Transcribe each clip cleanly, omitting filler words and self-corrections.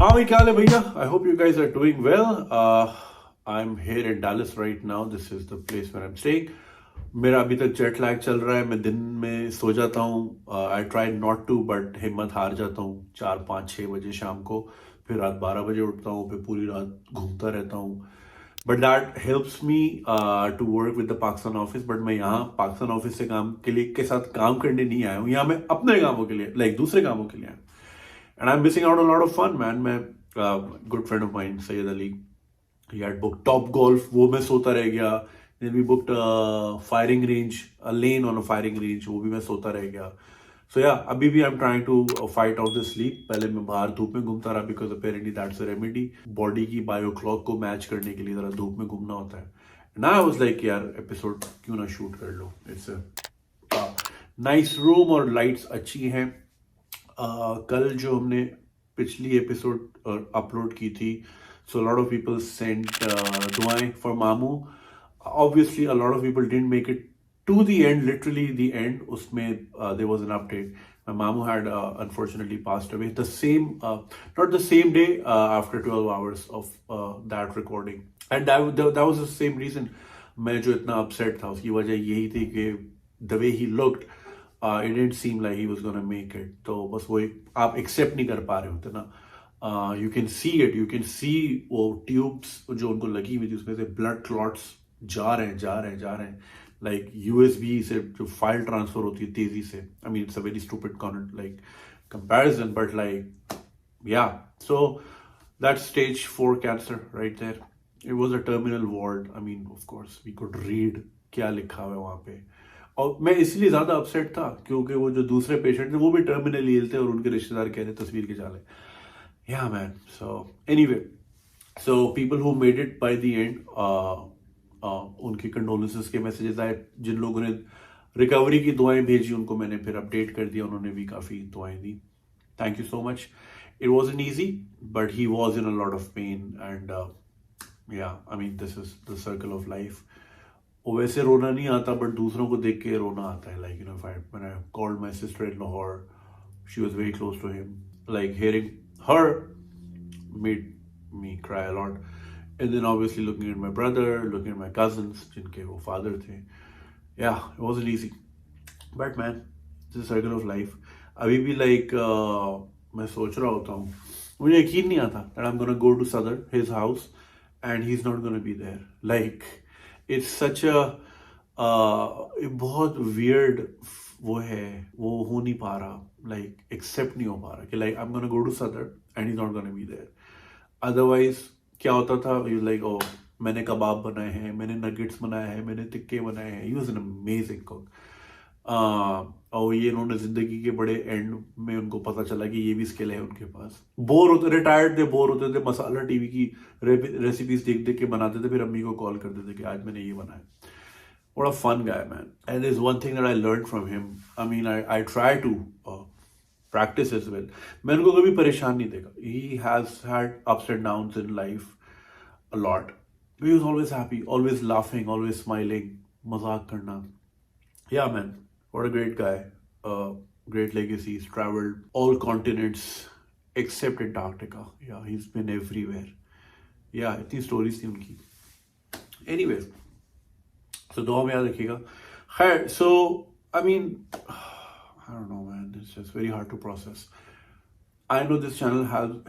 Hi, Kale Bhaiya. I hope you guys are doing well. I'm here in Dallas right now. This is the place where I'm staying. मेरा अभी तक jet lag चल रहा है. मैं दिन में सो जाता हूँ. I try not to but हिम्मत हार जाता हूँ 4 5 6 बजे शाम को. फिर रात 12 बजे उठता हूँ. फिर पूरी रात घूमता रहता हूँ. But that helps me to work with the Pakistan office. But मैं यहाँ पाकिस्तान ऑफिस से काम के लिए के साथ काम करने नहीं आया हूँ. यहाँ मैं अपने कामों के लिए लाइक दूसरे कामों के लिए आया हूँ. And I'm missing out on a lot of fun, man. मैं good friend of mine, Sayyid Ali, he had booked Top Golf. वो मैं सोता रह गया. Then we booked a firing range, a lane on a firing range. वो भी मैं सोता रह गया. So yeah, अभी भी I'm trying to fight off the sleep. पहले मैं बाहर धूप में घूमता रहा because apparently that's a remedy. Body की bio clock को match करने के लिए जरा धूप में घूमना होता है. And I was like यार episode क्यों ना shoot कर लो. It's a nice room और lights अच्छी हैं. कल जो हमने पिछली एपिसोड अपलोड की थी, so lot of people sent दुआएं फॉर मामू. Obviously a lot of people didn't make it to the end, literally the end. उसमें there was an update. My मामू had unfortunately passed away the same not the same day after 12 hours of that recording. And that was the same reason. मैं जो इतना upset था उसकी वजह यही थी कि the way he looked, it didn't seem like he was going to make it. तो बस वो आप एक्सेप्ट नहीं कर पा रहे होते ना. You can see it, you can see वो ट्यूब्स जो उनको लगी हुई थी उसमें से ब्लड क्लॉट्स जा रहे हैं लाइक USB से जो फाइल ट्रांसफर होती है तेजी से. I mean it's a very stupid like comparison but like yeah. So that stage 4 cancer right there. It was a terminal ward. I mean of course we could read क्या लिखा हुआ है वहां पे. और मैं इसलिए ज्यादा अपसेट था क्योंकि वो जो दूसरे पेशेंट थे वो भी टर्मिनली इल थे और उनके रिश्तेदार कह रहे तस्वीर के चाले. या man. So anyway, so people who made it by the end, उनकी कंडोलेंसेस के मैसेजेस आए. जिन लोगों ने रिकवरी की दुआएं भेजी उनको मैंने फिर अपडेट कर दिया. उन्होंने भी काफी दुआएं दी. Thank you so much. It wasn't easy but he was in a lot of pain and yeah I mean this is the circle of life. वो वैसे रोना नहीं आता बट दूसरों को देख के रोना आता है. Like when I called my sister in Lahore, she was very close to him. Like hearing her made me cry a lot. And then obviously looking at my brother, looking at my cousins, जिनके वो father थे. Yeah, it wasn't easy. But man, it's a circle of life. अभी भी like मैं सोच रहा होता हूँ, मुझे यकीन नहीं आता that I'm gonna go to Sadr, his house, and he's not gonna be there. Like it's such बहुत वियर्ड वो है. वो हो नहीं पा रहा, लाइक एक्सेप्ट नहीं हो पा रहा कि like I am gonna go to सदर and he is not gonna be there. Otherwise क्या होता था, यू लाइक ओ मैंने कबाब बनाए हैं, मैंने नगेट्स बनाए हैं, मैंने टिक्के बनाए हैं. He was an amazing cook. और ये इन्होंने जिंदगी के बड़े एंड में उनको पता चला कि ये भी स्किल है उनके पास. बोर होते, रिटायर्ड थे, बोर होते थे, मसाला टीवी की रेसिपीज देख देख के बनाते थे. फिर अम्मी को कॉल करते थे कि आज मैंने ये बनाया. What a fun guy, man. And there's one thing that I learned from him. I mean, I try to practice as well. मैं उनको कभी परेशान नहीं देखा. He has had ups and downs in life a lot. He was always happy, always laughing, always smiling, मजाक करना. Yeah, man. What a great guy. Great legacy. He's traveled all continents except Antarctica. Yeah, he's been everywhere. Yeah, इतनी stories थी उनकी. Anyway, so दुआ में याद रखिएगा. खैर, so I mean, I don't know, man. It's just very hard to process. I know this channel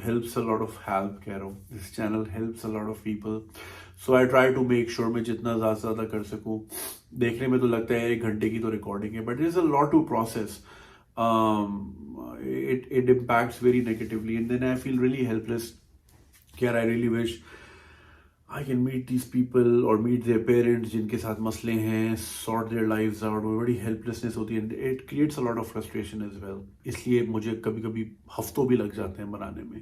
helps a lot of कह रहा हूँ. This channel helps a lot of people. So I try to make sure मैं जितना ज़्यादा कर सकूँ. देखने में तो लगता है 1 घंटे की तो रिकॉर्डिंग है, but there's a lot to process. It impacts very negatively, and then I feel really helpless. I really wish I can meet these people or meet their parents जिनके साथ मसले हैं, sort their lives out. वो बड़ी helplessness होती है, and it creates a lot of frustration as well. इसलिए मुझे कभी-कभी हफ्तों भी लग जाते हैं बनाने में.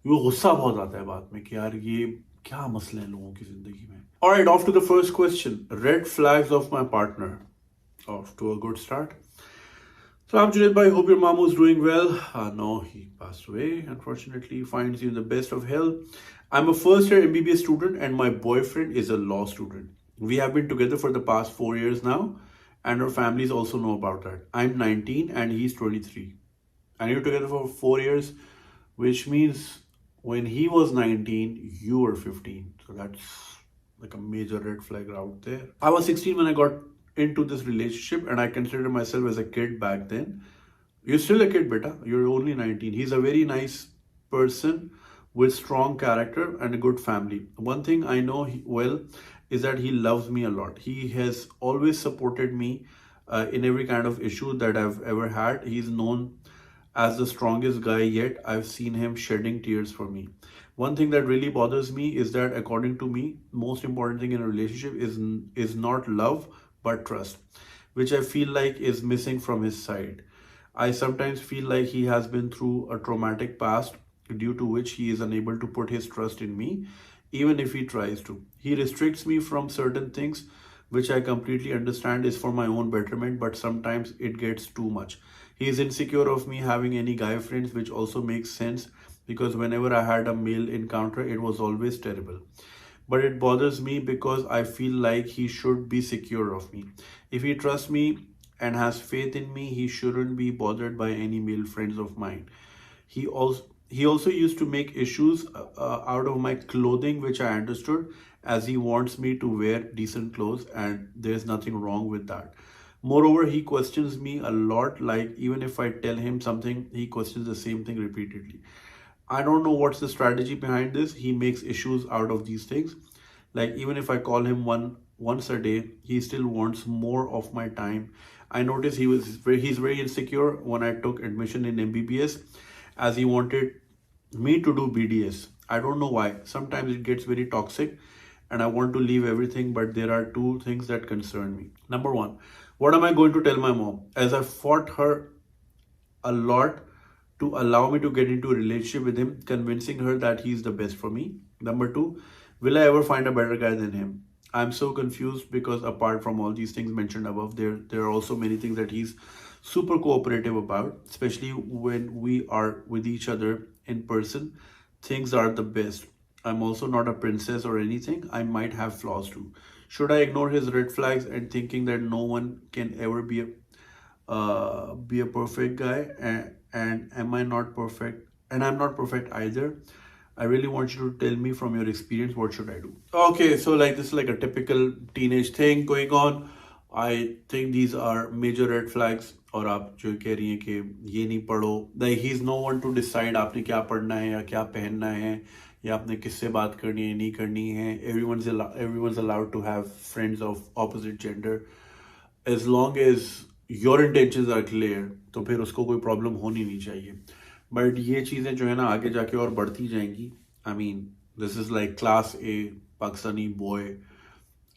वो गुस्सा बहुत आता है बाद में कि यार ये क्या मसले हैं लोगों की जिंदगी में. Alright, off to the first question. Red flags of my partner. Off to a good start. So I'm Junaid bhai, hope your mamu is doing well. No, he passed away. Unfortunately, finds you in the best of health. I'm a first year MBBS student and my boyfriend is a law student. We have been together for the past 4 years now and our families also know about that. I'm 19 and he's 23. And you're together for 4 years, which means when he was 19, you were 15. So that's like a major red flag out there. I was 16 when I got into this relationship, and I considered myself as a kid back then. You're still a kid, beta. You're only 19. He's a very nice person with strong character and a good family. One thing I know well is that he loves me a lot. He has always supported me in every kind of issue that I've ever had. He's known as the strongest guy yet. I've seen him shedding tears for me. One thing that really bothers me is that, according to me, most important thing in a relationship is not love but trust, which I feel like is missing from his side. I sometimes feel like he has been through a traumatic past, due to which he is unable to put his trust in me, even if he tries to. He restricts me from certain things, which I completely understand is for my own betterment, but sometimes it gets too much. He is insecure of me having any guy friends, which also makes sense because whenever I had a male encounter, it was always terrible. But it bothers me because I feel like he should be secure of me. If he trusts me and has faith in me, he shouldn't be bothered by any male friends of mine. He also used to make issues out of my clothing, which I understood, as he wants me to wear decent clothes, and there's nothing wrong with that. Moreover, he questions me a lot. Like, even if I tell him something, he questions the same thing repeatedly. I don't know what's the strategy behind this. He makes issues out of these things. Like, even if I call him once a day, he still wants more of my time. I noticed he's very insecure when I took admission in MBBS, as he wanted me to do BDS. I don't know why. Sometimes it gets very toxic and I want to leave everything, but there are two things that concern me. Number one, what am I going to tell my mom? As I fought her a lot to allow me to get into a relationship with him, convincing her that he's the best for me. Number two, will I ever find a better guy than him? I'm so confused because apart from all these things mentioned above, there are also many things that he's super cooperative about, especially when we are with each other in person. Things are the best. I'm also not a princess or anything. I might have flaws too. Should I ignore his red flags and thinking that no one can ever be a perfect guy? And am I not perfect? And I'm not perfect either. I really want you to tell me from your experience, what should I do? Okay, so like this is like a typical teenage thing going on. I think these are major red flags. और आप जो कह रही हैं कि ये नहीं पढ़ो, like he's no one to decide आपने क्या पढ़ना है या क्या पहनना है या आपने किससे बात करनी है नहीं करनी है. Everyone's allowed to have friends of opposite gender as long as your intentions are clear. तो फिर उसको कोई प्रॉब्लम होनी नहीं चाहिए. बट ये चीज़ें जो है ना आगे जाके और बढ़ती जाएंगी. I mean this is like class A Pakistani boy.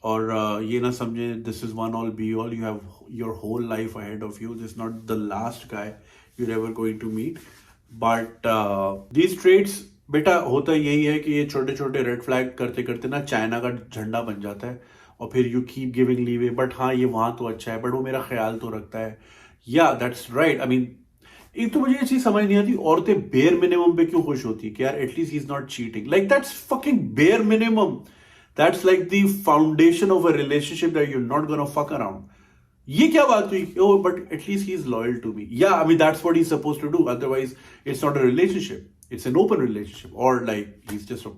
और ये ना समझे this is one all be all. You have your whole life ahead of you. This not the last guy you're ever going to meet. But these traits, बेटा होता यही है कि ये छोटे छोटे रेड फ्लैग करते करते ना चाइना का झंडा बन जाता है और फिर you keep giving leeway. But हाँ ये वहाँ तो अच्छा है, बट वो मेरा ख्याल तो रखता है. या दैट्स राइट. आई मीन एक तो मुझे ये चीज समझ नहीं आती, औरतें बेयर मिनिमम पे क्यों खुश होती है कि यार at least he is not cheating. Like that's fucking bare minimum. That's like the foundation of a relationship that you are not gonna fuck around. ये क्या बात हुई? Oh but at least he is loyal to me. Yeah I mean that's what he is supposed to do. Otherwise it's not a relationship, it's an open relationship. और like he is just a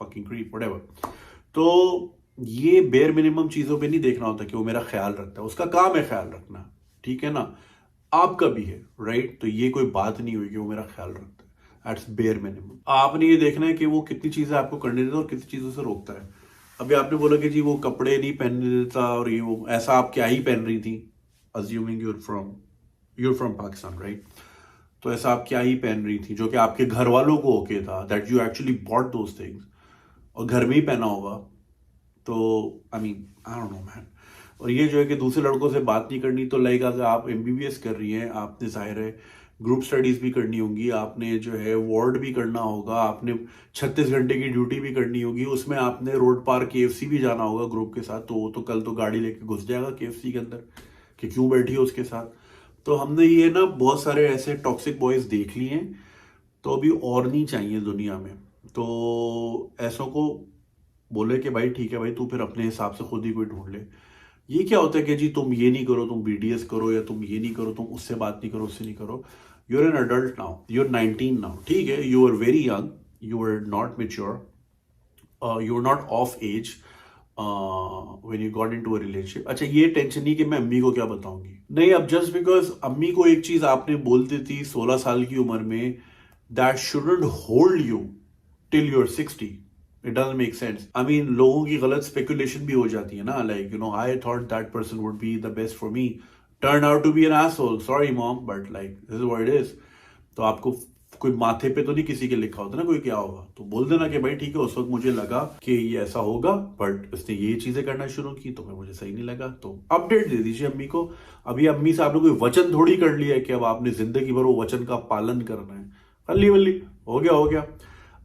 fucking creep whatever. तो ये bare minimum चीजों पे नहीं देखना होता कि वो मेरा ख्याल रखता है. उसका काम है ख्याल रखना, ठीक है ना. आपका भी है, राइट. तो ये कोई बात नहीं हुई कि वो मेरा ख्याल रखता है. That's bare minimum. आपने ये देखना है कि वो कितनी चीजें आपको करने देता है और कितनी चीजों से रोकता है. अभी आपने बोला कि जी वो कपड़े नहीं पहनने देता और ये वो, ऐसा आप क्या ही पहन रही थी. Assuming you're from Pakistan, right. तो ऐसा आप क्या ही पहन रही थी जो कि आपके घर वालों को ओके था, that you actually bought those things और घर में ही पहना होगा. तो I mean I don't know man. और ये जो है कि दूसरे लड़कों से बात नहीं करनी, तो लाइक अगर आप MBBS कर रही हैं, आपने जाहिर है ग्रुप स्टडीज भी करनी होंगी, आपने जो है वार्ड भी करना होगा, आपने 36 घंटे की ड्यूटी भी करनी होगी, उसमें आपने रोड पार KFC भी जाना होगा ग्रुप के साथ. तो वो तो कल तो गाड़ी लेके घुस जाएगा KFC के अंदर कि क्यों बैठी है उसके साथ. तो हमने ये ना बहुत सारे ऐसे टॉक्सिक बॉयज देख लिए हैं. तो अभी और नहीं चाहिए दुनिया में. तो ऐसों को बोले कि भाई ठीक है भाई, तू फिर अपने हिसाब से खुद ही कोई ढूंढ ले. ये क्या होता है कि जी तुम ये नहीं करो, तुम BDS करो, या तुम ये नहीं करो, तुम उससे बात नहीं करो, उससे नहीं करो. You're an adult now, you're 19 now, ठीक है. You are very young, you were not mature, you were not of age when you got into a relationship. अच्छा, ये टेंशन नहीं कि मैं अम्मी को क्या बताऊंगी, नहीं. अब जस्ट बिकॉज अम्मी को एक चीज आपने बोल दी थी 16 साल की उम्र में, that shouldn't hold you till your 60. It doesn't make sense. I mean, लोगों की गलत स्पेकुलेशन भी हो जाती है ना, like you know, I thought that person would be the best for me, turn out to be an asshole. Sorry mom, but like this is what it is. तो आपको कोई माथे पे तो नहीं किसी के लिखा होता ना कोई क्या होगा, तो बोल देना कि भाई ठीक है, उस वक्त मुझे लगा कि ये ऐसा होगा, बट उसने ये चीजें करना शुरू की तो मुझे सही नहीं लगा. तो अपडेट दे दीजिए अम्मी को. अभी अम्मी से आपने कोई वचन थोड़ी कर लिया है कि अब आपने जिंदगी भर वो वचन का पालन करना है. अल्ली वल्ली हो गया हो गया.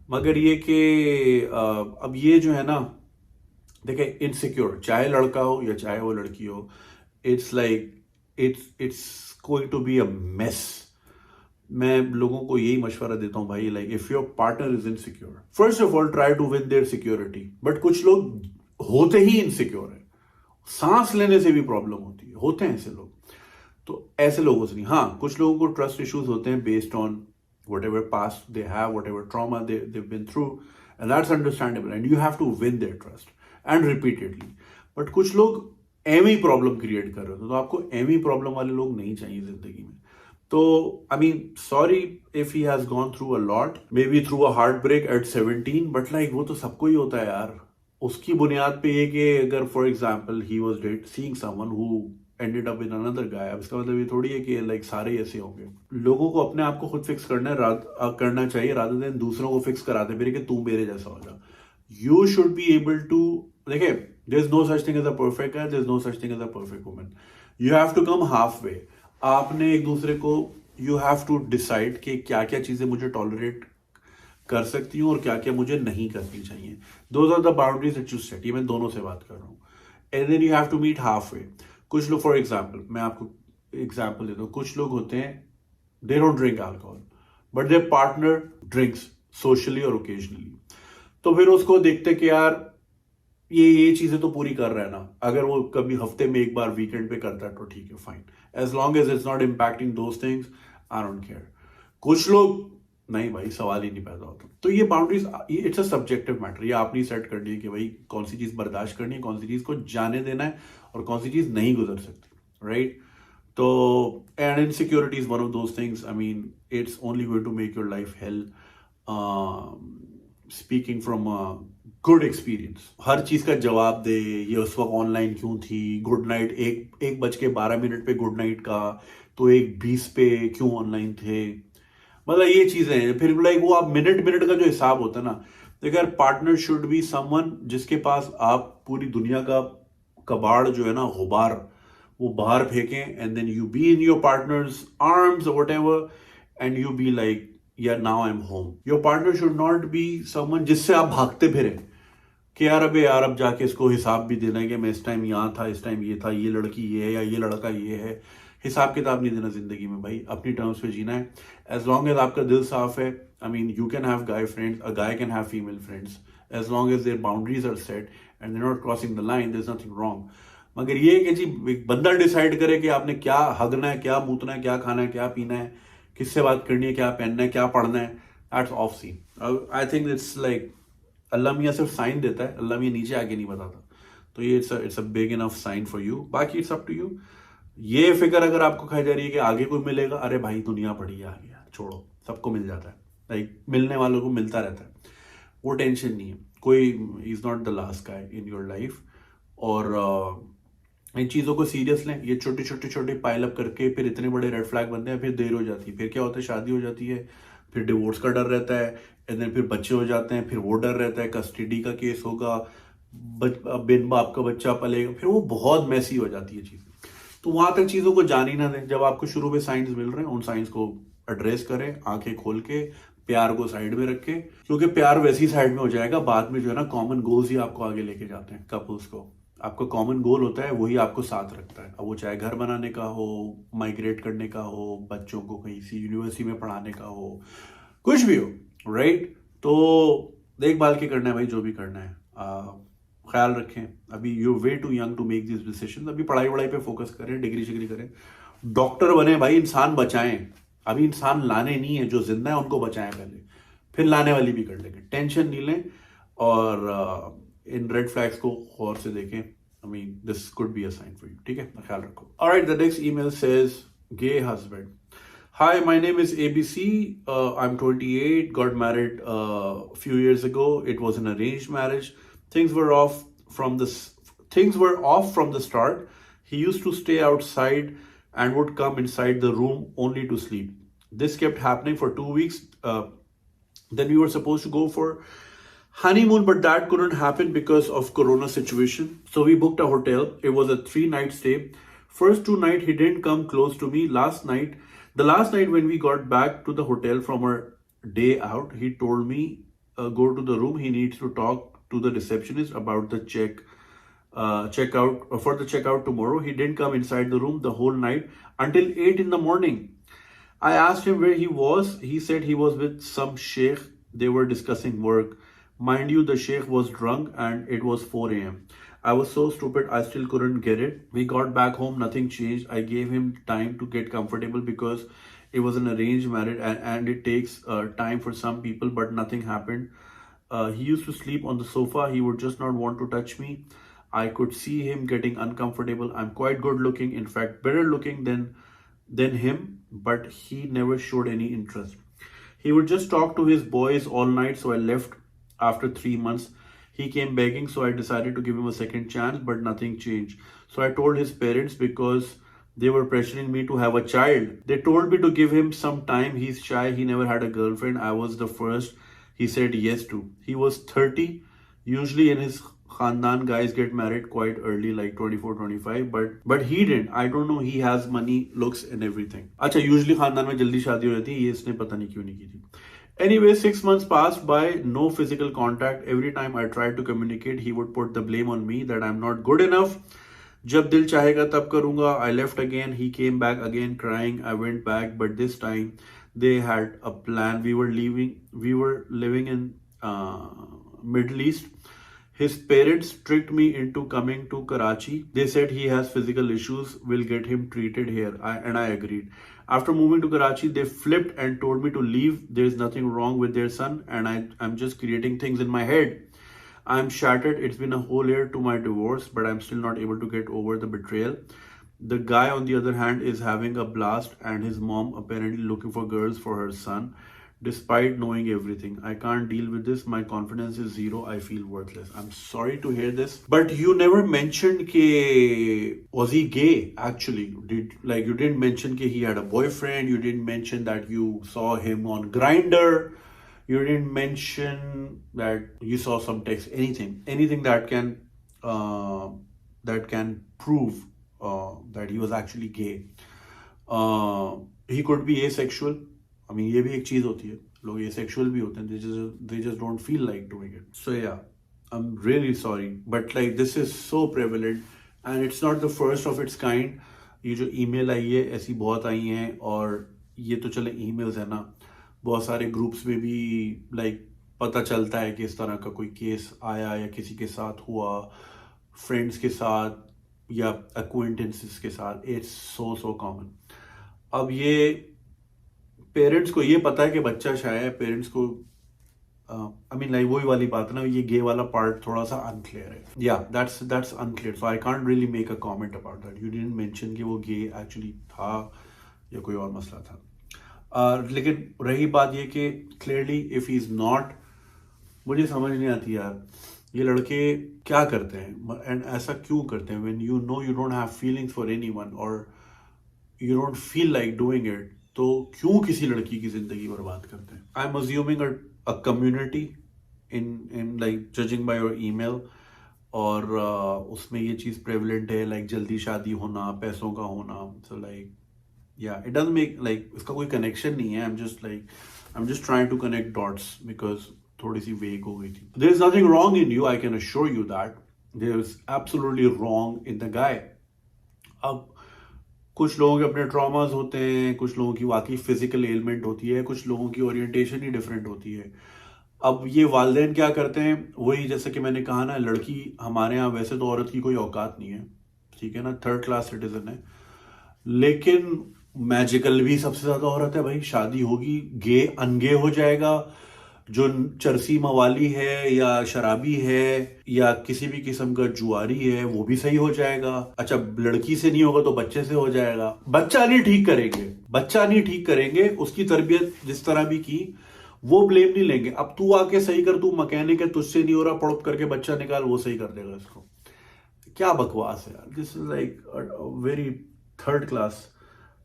मगर ये कि अब ये जो है ना, देखे, इनसिक्योर चाहे लड़का हो या चाहे वो लड़की हो, it's like it's going to be a mess. मैं लोगों को यही मशवरा देता हूं भाई, like if your partner is insecure, first of all try to win their security. But कुछ लोग होते ही इनसिक्योर है, सांस लेने से भी प्रॉब्लम होती है, होते हैं ऐसे लोग. तो ऐसे लोगों से नहीं. हाँ, कुछ लोगों को ट्रस्ट इश्यूज होते हैं based on whatever past they have, whatever trauma they've been through, and that's understandable, and you have to win their trust and repeatedly. But कुछ लोग एम ही प्रॉब्लम क्रिएट कर रहे हो, तो आपको एम ही प्रॉब्लम वाले लोग नहीं चाहिए जिंदगी में. तो I mean, sorry if he has gone through a lot, maybe through a heartbreak at 17, but like वो तो सबको ही होता है यार. उसकी बुनियाद पे ये कि अगर for example he was seeing someone who ended up in another guy, अब इसका मतलब ये थोड़ी है कि लाइक सारे ऐसे होंगे. लोगों को अपने आप को खुद फिक्स करना चाहिए रादर देन दूसरों को फिक्स कराते फिर कि तू मेरे जैसा हो जा. You should be able to, देखिए, there is no such thing as a perfect guy, there is no such thing as a perfect woman. You have to come half way. आपने एक दूसरे को, यू हैव टू डिसाइड कि क्या क्या चीजें मुझे टॉलरेट कर सकती हूँ और क्या क्या मुझे नहीं करनी चाहिए. Those are the boundaries that you set. ये मैं दोनों से बात कर रहा हूँ. And then you have to meet halfway. कुछ लोग, फॉर एग्जाम्पल, मैं आपको एग्जाम्पल देता हूँ, कुछ लोग होते हैं they don't drink alcohol but there partner drinks socially और ओकेजनली. तो फिर उसको देखते कि यार ये चीजें तो पूरी कर रहा है ना. अगर वो कभी हफ्ते में एक बार वीकेंड पे करता है तो ठीक है, fine, as long as it's not impacting those things, I don't care. कुछ लोग नहीं भाई, सवाल ही नहीं पैदा होता. तो ये boundaries, it's a subjective matter. ये आपने सेट करनी है कि भाई कौन सी चीज बर्दाश्त करनी है, कौन सी चीज को जाने देना है और कौन सी चीज नहीं गुजर सकती, राइट? तो and insecurity is one of those things. I mean, it's only going to make your life hell. Speaking from good experience. हर चीज का जवाब दे, ये उस वक्त ऑनलाइन क्यों थी, गुड नाइट 1:12 पे गुड नाइट का, तो 1:20 पे क्यों ऑनलाइन थे. मतलब ये चीजें हैं. फिर लाइक वो आप मिनट का जो हिसाब होता है ना, देखिए, पार्टनर शुड बी समवन जिसके पास आप पूरी दुनिया का कबाड़ जो है ना, गुबार, वो बाहर फेंकें, and then you be in your partner's arms और whatever, and you be like, यार now I am home. Your partner should not be someone जिससे आप भागते फिरे कि यार अबे यार, अब जाके इसको हिसाब भी देना है कि मैं इस टाइम यहाँ था, इस टाइम ये था, ये लड़की ये है या ये लड़का ये है. हिसाब किताब नहीं देना जिंदगी में भाई, अपनी टर्म्स पे जीना है. एज लॉन्ग एज आपका दिल साफ है, I mean, you can have guy friends, a guy can have female friends, as long as their boundaries are set and they not crossing the line, there is nothing wrong. मगर ये कि जी एक बंदा decide करे कि आपने क्या हगना है, क्या मूतना है, क्या खाना है, क्या पीना है, किससे बात करनी है, क्या पहनना है, क्या पढ़ना है, that's obscene. I think it's like Allah मियाँ सिर्फ साइन देता है, अल्लाह मियाँ नीचे आके नहीं बताता. तो ये it's a big enough sign for you. बाकी इट्स अप टू यू. ये फिक्र अगर आपको खाई जा रही है कि आगे कोई मिलेगा, अरे भाई दुनिया पड़ी है आगे, छोड़ो, सबको मिल जाता है. लाइक मिलने वालों को मिलता रहता है, वो टेंशन नहीं है. कोई is not the last guy in your life. और इन चीज़ों को सीरियस लें. ये छोटे पाइल अप करके फिर इतने बड़े रेड फ्लैग बनते हैं, फिर देर हो जाती है. फिर क्या होता है, शादी हो जाती है, फिर डिवोर्स का डर रहता है, एंड देन फिर बच्चे हो जाते हैं, फिर वो डर रहता है कस्टडी का केस होगा, बिन बाप का बच्चा पलेगा, फिर वो बहुत मैसी हो जाती है चीज़ें. तो वहां तक चीजों को जान ही ना दें. जब आपको शुरू में साइंस मिल रहे हैं, उन साइंस को एड्रेस करें, आंखें खोल के, प्यार को साइड में रखें, क्योंकि प्यार वैसी साइड में हो जाएगा बाद में जो है ना, कॉमन गोल्स ही आपको आगे लेके जाते हैं. कपल्स को आपका कॉमन गोल होता है, वही आपको साथ रखता है. अब वो चाहे घर बनाने का हो, माइग्रेट करने का हो, बच्चों को कहीं सी यूनिवर्सिटी में पढ़ाने का हो, कुछ भी हो, राइट? तो देखभाल के करना है भाई, जो भी करना है. ख्याल रखें. अभी you way too young to make this decision. अभी पढ़ाई पे फोकस करें, डिग्री करें, डॉक्टर बने भाई, इंसान बचाएं. अभी इंसान लाने नहीं है, जो जिंदा है उनको बचाएं पहले, फिर लाने वाली भी कर लेंगे, टेंशन नहीं लें और इन रेड फ्लैग्स को गौर से देखें. I mean, this could be a sign for you. ठीक है, ख्याल रखो. All right, the next email says, gay husband. Hi, my name is ABC. I'm 28. Got married a few years ago. It was an arranged marriage. Things were off from the start. He used to stay outside and would come inside the room only to sleep. This kept happening for 2 weeks. Then we were supposed to go for honeymoon, but that couldn't happen because of corona situation. So we booked a hotel. It was a 3-night stay. First 2 nights he didn't come close to me. The last night when we got back to the hotel from our day out, he told me go to the room. He needs to talk to the receptionist about the checkout tomorrow. He didn't come inside the room the whole night until 8 in the morning. I asked him where he was. He said he was with some sheikh. They were discussing work. Mind you, the sheikh was drunk and it was 4 a.m. I was so stupid, I still couldn't get it. We got back home, nothing changed. I gave him time to get comfortable because it was an arranged marriage and it takes time for some people, but nothing happened. He used to sleep on the sofa. He would just not want to touch me. I could see him getting uncomfortable. I'm quite good looking, in fact, better looking than him, but he never showed any interest. He would just talk to his boys all night, so I left after 3 months. He came begging, so I decided to give him a second chance, but nothing changed. So I told his parents because they were pressuring me to have a child. They told me to give him some time. He's shy. He never had a girlfriend. I was the first he said yes to. He was 30. Usually in his Khandan, guys get married quite early, like 24, 25, but he didn't. I don't know. He has money, looks and everything. अच्छा, usually Khandan में जल्दी शादी हो जाती है. ये इसने पता नहीं क्यों नहीं की थी. Anyway, 6 months passed by, no physical contact. Every time I tried to communicate, he would put the blame on me that I'm not good enough. जब दिल चाहेगा तब करूँगा. I left again. He came back again crying. I went back, but this time they had a plan. We were living in Middle East. His parents tricked me into coming to Karachi. They said he has physical issues, will get him treated here. And I agreed. After moving to Karachi, they flipped and told me to leave. There's nothing wrong with their son, and I'm just creating things in my head. I'm shattered. It's been a whole year to my divorce, but I'm still not able to get over the betrayal. The guy, on the other hand, is having a blast, and his mom apparently looking for girls for her son. Despite knowing everything, I can't deal with this. My confidence is zero. I feel worthless. I'm sorry to hear this, but you never mentioned ke was he gay actually? You didn't mention ke he had a boyfriend. You didn't mention that you saw him on Grindr. You didn't mention that you saw some text. Anything that can prove that he was actually gay. He could be asexual. I mean, ये भी एक चीज होती है. लोग asexual भी होते हैं. They just don't feel like doing it. So yeah, I'm really sorry, but like this is so prevalent and it's not the first of its kind. ये जो email आई है ऐसी बहुत आई हैं, और ये तो चले emails है ना, बहुत सारे groups में भी like पता चलता है कि इस तरह का कोई केस आया या किसी के साथ हुआ, friends के साथ या acquaintances के साथ. It's so common. अब ये पेरेंट्स को ये पता है कि बच्चा शायद है, पेरेंट्स को आई मीन लाइक वही वाली बात ना, ये गे वाला पार्ट थोड़ा सा अनक्लियर है. या that's unclear, so I can't really make a comment about that. You didn't mention कि वो गे एक्चुअली था या कोई और मसला था. लेकिन रही बात ये कि clearly if he is not, मुझे समझ नहीं आती यार ये लड़के क्या करते हैं एंड ऐसा क्यों करते हैं. When you know you don't have feelings for anyone और you don't feel like doing it, तो क्यों किसी लड़की की जिंदगी बर्बाद करते हैं. I am assuming a community in like judging by your email, और उसमें ये चीज प्रेवलेंट है लाइक जल्दी शादी होना, पैसों का होना. So like yeah it doesn't make like इसका कोई कनेक्शन नहीं है. I am just trying to connect dots because थोड़ी सी वेग हो गई थी. There is nothing wrong in you, I can assure you that. There is absolutely wrong in the guy. अब कुछ लोगों के अपने ट्रॉमास होते हैं, कुछ लोगों की वाकई फिजिकल एलिमेंट होती है, कुछ लोगों की ओरिएंटेशन ही डिफरेंट होती है. अब ये वालिदैन क्या करते हैं, वही जैसे कि मैंने कहा ना, लड़की हमारे यहाँ वैसे तो औरत की कोई औकात नहीं है, ठीक है ना, 3rd क्लास सिटीजन है, लेकिन मैजिकल भी सबसे ज्यादा औरत है भाई. शादी होगी, गे अनगे हो जाएगा, जो चरसी मवाली है या शराबी है या किसी भी किस्म का जुआरी है वो भी सही हो जाएगा। अच्छा, लड़की से नहीं होगा तो बच्चे से हो जाएगा। बच्चा नहीं ठीक करेंगे, बच्चा नहीं ठीक करेंगे, उसकी तरबियत जिस तरह भी की वो ब्लेम नहीं लेंगे। अब तू आके सही कर, तू मैकेनिक है, तुझसे नहीं हो रहा, पड़ोप करके बच्चा निकाल, वो सही कर देगा इसको। क्या बकवास है यार, this is like very third class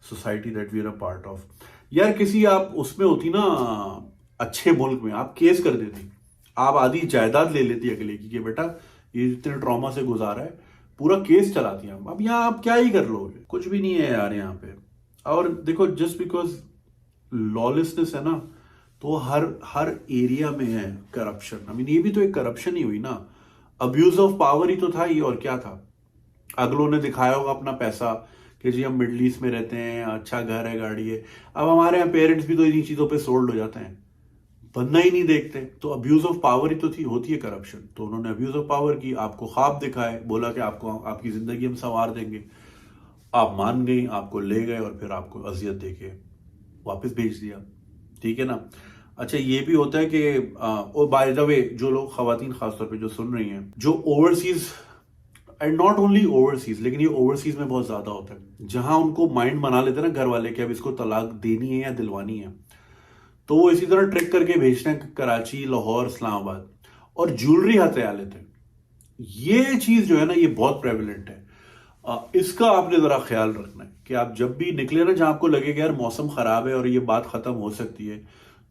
society that we are a part of. यार किसी आप उसमें होती ना अच्छे मुल्क में, आप केस कर देती, आप आधी जायदाद ले लेती अगले की कि बेटा ये इतने ट्रॉमा से गुजारा है, पूरा केस चलाती हैं। अब यहाँ आप क्या ही कर लोगे, कुछ भी नहीं है यार यहाँ पे। और देखो, जस्ट बिकॉज लॉलेसनेस है ना, तो हर एरिया में है करप्शन। आई मीन ये भी तो एक करप्शन ही हुई ना, अब्यूज ऑफ पावर ही तो था ये, और क्या था। अगलों ने दिखाया होगा अपना पैसा कि जी हम मिडल ईस्ट में रहते हैं, अच्छा घर है, गाड़ी है। अब हमारे यहाँ पेरेंट्स भी तो इन्हीं चीजों पे सोल्ड हो जाते हैं, बनना ही नहीं देखते। तो अब्यूज ऑफ पावर ही तो थी, होती है करप्शन। तो उन्होंने अब्यूज ऑफ पावर की, आपको ख्वाब दिखाए, बोला कि आपको आपकी जिंदगी हम संवार देंगे, आप मान गई, आपको ले गए और फिर आपको अजियत देके वापस भेज दिया। ठीक है ना। अच्छा, ये भी होता है कि और बाय द वे, जो लोग खवातीन खासतौर पे जो सुन रही हैं, जो overseas and not only overseas, लेकिन ये ओवरसीज में बहुत ज्यादा होता है, जहां उनको माइंड बना लेते हैं ना घर वाले कि अब इसको तलाक देनी है या दिलवानी है, तो वो इसी तरह ट्रिक करके भेजते हैं कराची, लाहौर, इस्लामाबाद, और ज्वेलरी हथिया लेते हैं। ये चीज जो है ना, ये बहुत प्रेवलेंट है। इसका आपने जरा ख्याल रखना है कि आप जब भी निकले ना, जहां आपको लगेगा यार मौसम खराब है और ये बात खत्म हो सकती है,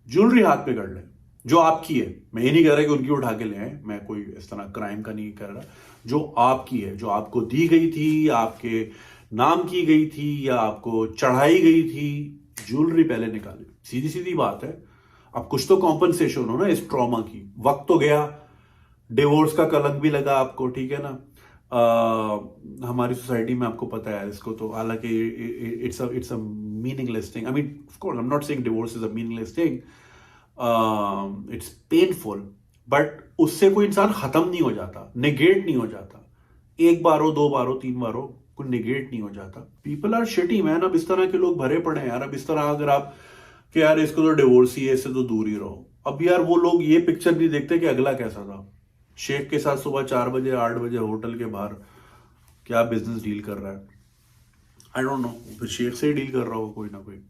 ज्वेलरी हाथ पे कर लें जो आपकी है। मैं ये नहीं कह रहा कि उनकी उठा के ले आए, मैं कोई इस तरह क्राइम का नहीं कर रहा। जो आपकी है, जो आपको दी गई थी, आपके नाम की गई थी या आपको चढ़ाई गई थी, ज्वेलरी पहले निकाले। सीधी सीधी बात है। अब कुछ तो कॉम्पनसेशन हो ना इस ट्रॉमा की। वक्त तो गया, डिवोर्स का कलंक भी लगा आपको, ठीक है ना। हमारी सोसाइटी में आपको पता है इसको, तो हालांकि it's a meaningless thing. I mean of course I am not saying divorce is a meaningless thing, it's painful, but उससे कोई इंसान खत्म नहीं हो जाता, नेगेट नहीं हो जाता। एक बार हो, दो बार हो, तीन बार हो, कोई नेगेट नहीं हो जाता। People are shitty man. अब इस तरह के लोग भरे पड़े हैं यार। अब इस तरह अगर आप कि यार इसको तो डिवोर्स ही है, इससे तो दूर ही रहो, अब यार वो लोग ये पिक्चर नहीं देखते कि अगला कैसा था। शेख के साथ सुबह 4 बजे 8 बजे होटल के बाहर क्या बिजनेस डील कर रहा है, आई डोंट नो, फिर शेख से ही डील कर रहा हो कोई ना कोई।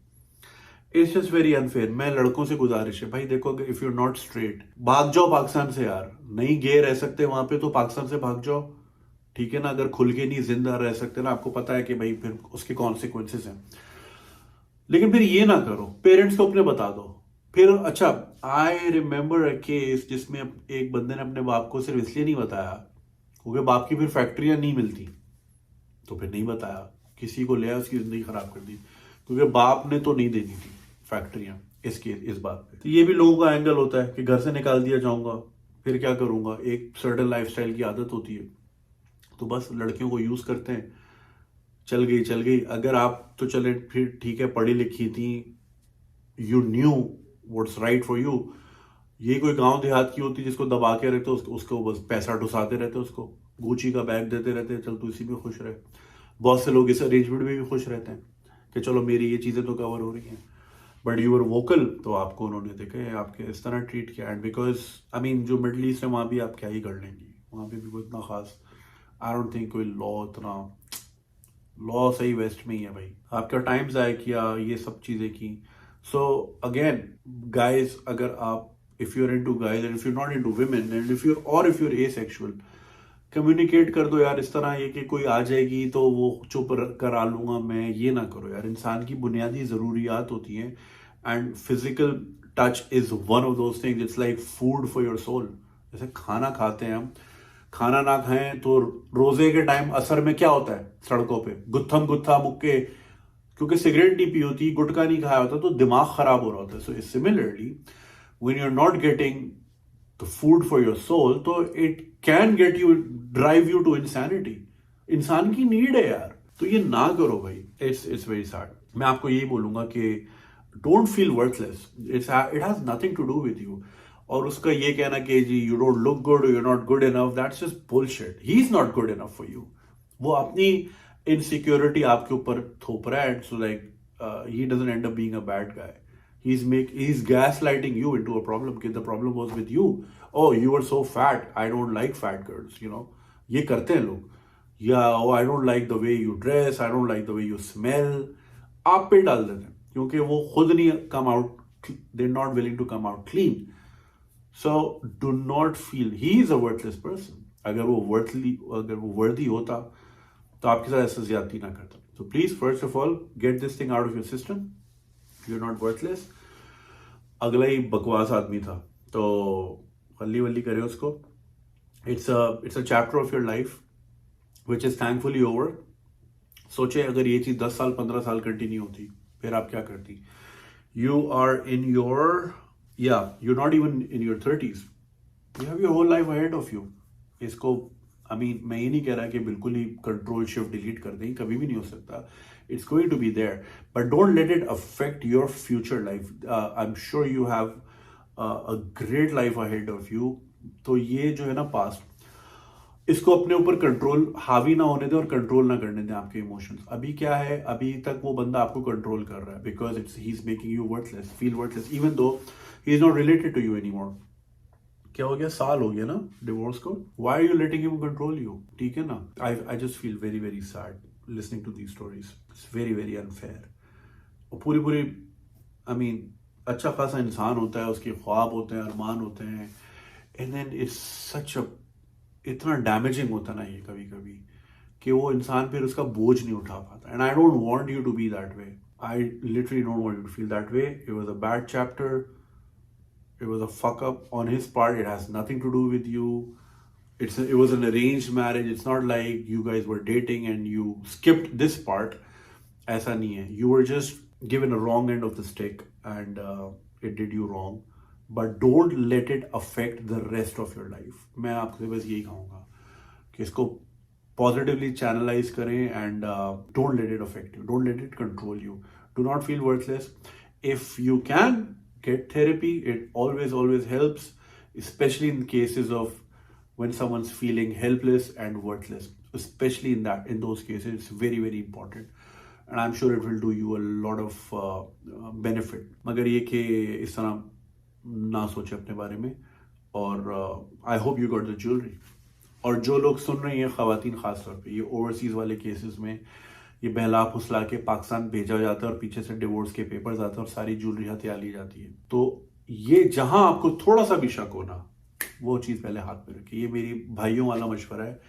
It's just very unfair. मैं लड़कों से गुजारिश है भाई, देखो इफ यू नॉट स्ट्रेट, भाग जाओ पाकिस्तान से यार। नहीं गे रह सकते वहां पे तो पाकिस्तान से भाग जाओ, ठीक है ना। अगर खुल के नहीं जिंदा रह सकते ना, आपको पता है कि भाई फिर उसके कॉन्सिक्वेंसेस हैं। लेकिन फिर ये ना करो, पेरेंट्स को अपने बता दो फिर। अच्छा, आई रिमेम्बर अ केस जिसमें एक बंदे ने अपने बाप को सिर्फ इसलिए नहीं बताया क्योंकि बाप की फिर फैक्ट्रियां नहीं मिलती, तो फिर नहीं बताया, किसी को ले आया, उसकी जिंदगी खराब कर दी, क्योंकि बाप ने तो नहीं देनी थी फैक्ट्रियां। इस बात पे तो ये भी लोगों का एंगल होता है कि घर से निकाल दिया जाऊंगा, फिर क्या करूंगा। एक सर्टेन लाइफस्टाइल की आदत होती है, तो बस लड़कियों को यूज करते हैं। चल गई चल गई। अगर आप तो चले फिर ठीक है, पढ़ी लिखी थी, you new what's right for you. ये कोई गांव देहात की होती जिसको दबा के रहते, उसको बस पैसा ढुसाते रहते, उसको गुची का बैग देते रहते, चल तू इसी में खुश रहे। बहुत से लोग इस अरेंजमेंट में भी खुश रहते हैं कि चलो मेरी ये चीजें तो कवर हो रही हैं, बट यू आर वोकल, तो आपको उन्होंने देखे आपके इस तरह ट्रीट किया। एंड बिकॉज आई मीन जो मिडल ईस्ट है वहां भी आप क्या ही कर लेंगी, वहां पे भी कोई इतना खास आई डोंट थिंक कोई लॉ सही वेस्ट में ही है भाई। आपका टाइम जाया किया, ये सब चीजें की। सो अगेन गाइज, अगर आप if you are into guys and if you not into women and if you are asexual, communicate कर दो यार। इस तरह ये कि कोई आ जाएगी तो वो चुप करा लूंगा मैं, ये ना करो यार। इंसान की बुनियादी जरूरियात होती हैं, and physical touch is one of those things. It's like food for your soul. जैसे खाना खाते हैं हम, खाना ना खाएं तो रोजे के टाइम असर में क्या होता है, सड़कों पे गुत्थम गुत्था मुक्के, क्योंकि सिगरेट नहीं पी होती, गुटखा नहीं खाया होता, तो दिमाग खराब हो रहा होता है। So similarly when you are not getting the food for your soul, तो it can get you, drive you to insanity. इंसान की नीड है यार, तो ये ना करो भाई। It's very sad. मैं आपको यही बोलूंगा कि don't feel worthless, it has nothing to do with you. और उसका ये कहना कि जी you don't look good, you are not good enough, that's just bullshit. He is not good enough for you. वो अपनी इनसिक्योरिटी आपके ऊपर थोप रहा है, so like he doesn't end up being a bad guy. he's gaslighting you into a problem. कि the problem was with you. Oh, you were so fat. I don't like fat girls. You know, ये करते हैं लोग. Yeah, oh, I don't like the way you dress. I don't like the way you smell. आप पे डाल देते हैं क्योंकि वो खुद नहीं come out. They're not willing to come out clean. So do not feel he is a worthless person. अगर वो worthy होता तो आपके साथ ऐसा ज्यादती ना करता. So please, first of all, get this thing out of your system. You're not worthless. अगला ही बकवास आदमी था तो हल्ली वल्ली करे उसको. It's a chapter of your life which is thankfully over. सोचे अगर ये चीज 10 साल 15 साल कंटिन्यू होती फिर आप क्या करती. You are in your, you're not even in your 30s. You have your whole life ahead of you. इसको मैं ये नहीं कह रहा कि बिल्कुल ही कंट्रोल शिफ्ट डिलीट कर दें, कभी भी नहीं हो सकता. It's going to be there, but don't let it affect your future life. I'm sure you have a great life ahead of you. तो ये जो है ना पास्ट, इसको अपने ऊपर कंट्रोल हावी ना होने दें और कंट्रोल ना करने दें आपके इमोशंस. अभी क्या है, अभी तक वो बंदा आपको कंट्रोल कर रहा है because he is making you worthless, feel worthless even though he is not related to you anymore. क्या हो गया, साल हो गया ना डिवोर्स को. Why are you letting him control you. ठीक है ना. I just feel very very sad listening to these stories. It's very very unfair. और पूरी अच्छा खासा इंसान होता है, उसके ख्वाब होते हैं, अरमान होते हैं, एंड देन इट्स सच अ इतना डैमेजिंग होता ना ये कभी कभी कि वो इंसान फिर उसका बोझ नहीं उठा पाता. And I don't want you to be that way. I literally don't want you to feel that way. It was a bad chapter. It was a fuck up on his part. It has nothing to do with you. It was an arranged marriage. It's not like you guys were dating and you skipped this part. ऐसा नहीं है. You were just given a wrong end of the stick and it did you wrong. But don't let it affect the rest of your life. मैं आपसे बस यही कहूँगा कि इसको positively channelize करें and don't let it affect you. Don't let it control you. Do not feel worthless. If you can get therapy, it always helps, especially in cases of when someone's feeling helpless and worthless. Especially in those cases, it's very very important. And I'm sure it will do you a lot of benefit. मगर ये कि इस तरह ना सोचे अपने बारे में. और I hope you got the jewellery. और जो लोग सुन रहे हैं, ख़वातीन खास तौर पे, ये ओवरसीज वाले केसेस में ये बहला फुसला के पाकिस्तान भेजा जाता है और पीछे से डिवोर्स के पेपर्स आते हैं और सारी ज्वेलरी हथियार ली जाती है. तो ये जहां आपको थोड़ा सा भी शक हो ना, वो चीज़ पहले हाथ में रखिए. ये मेरी भाइयों वाला मशवरा है.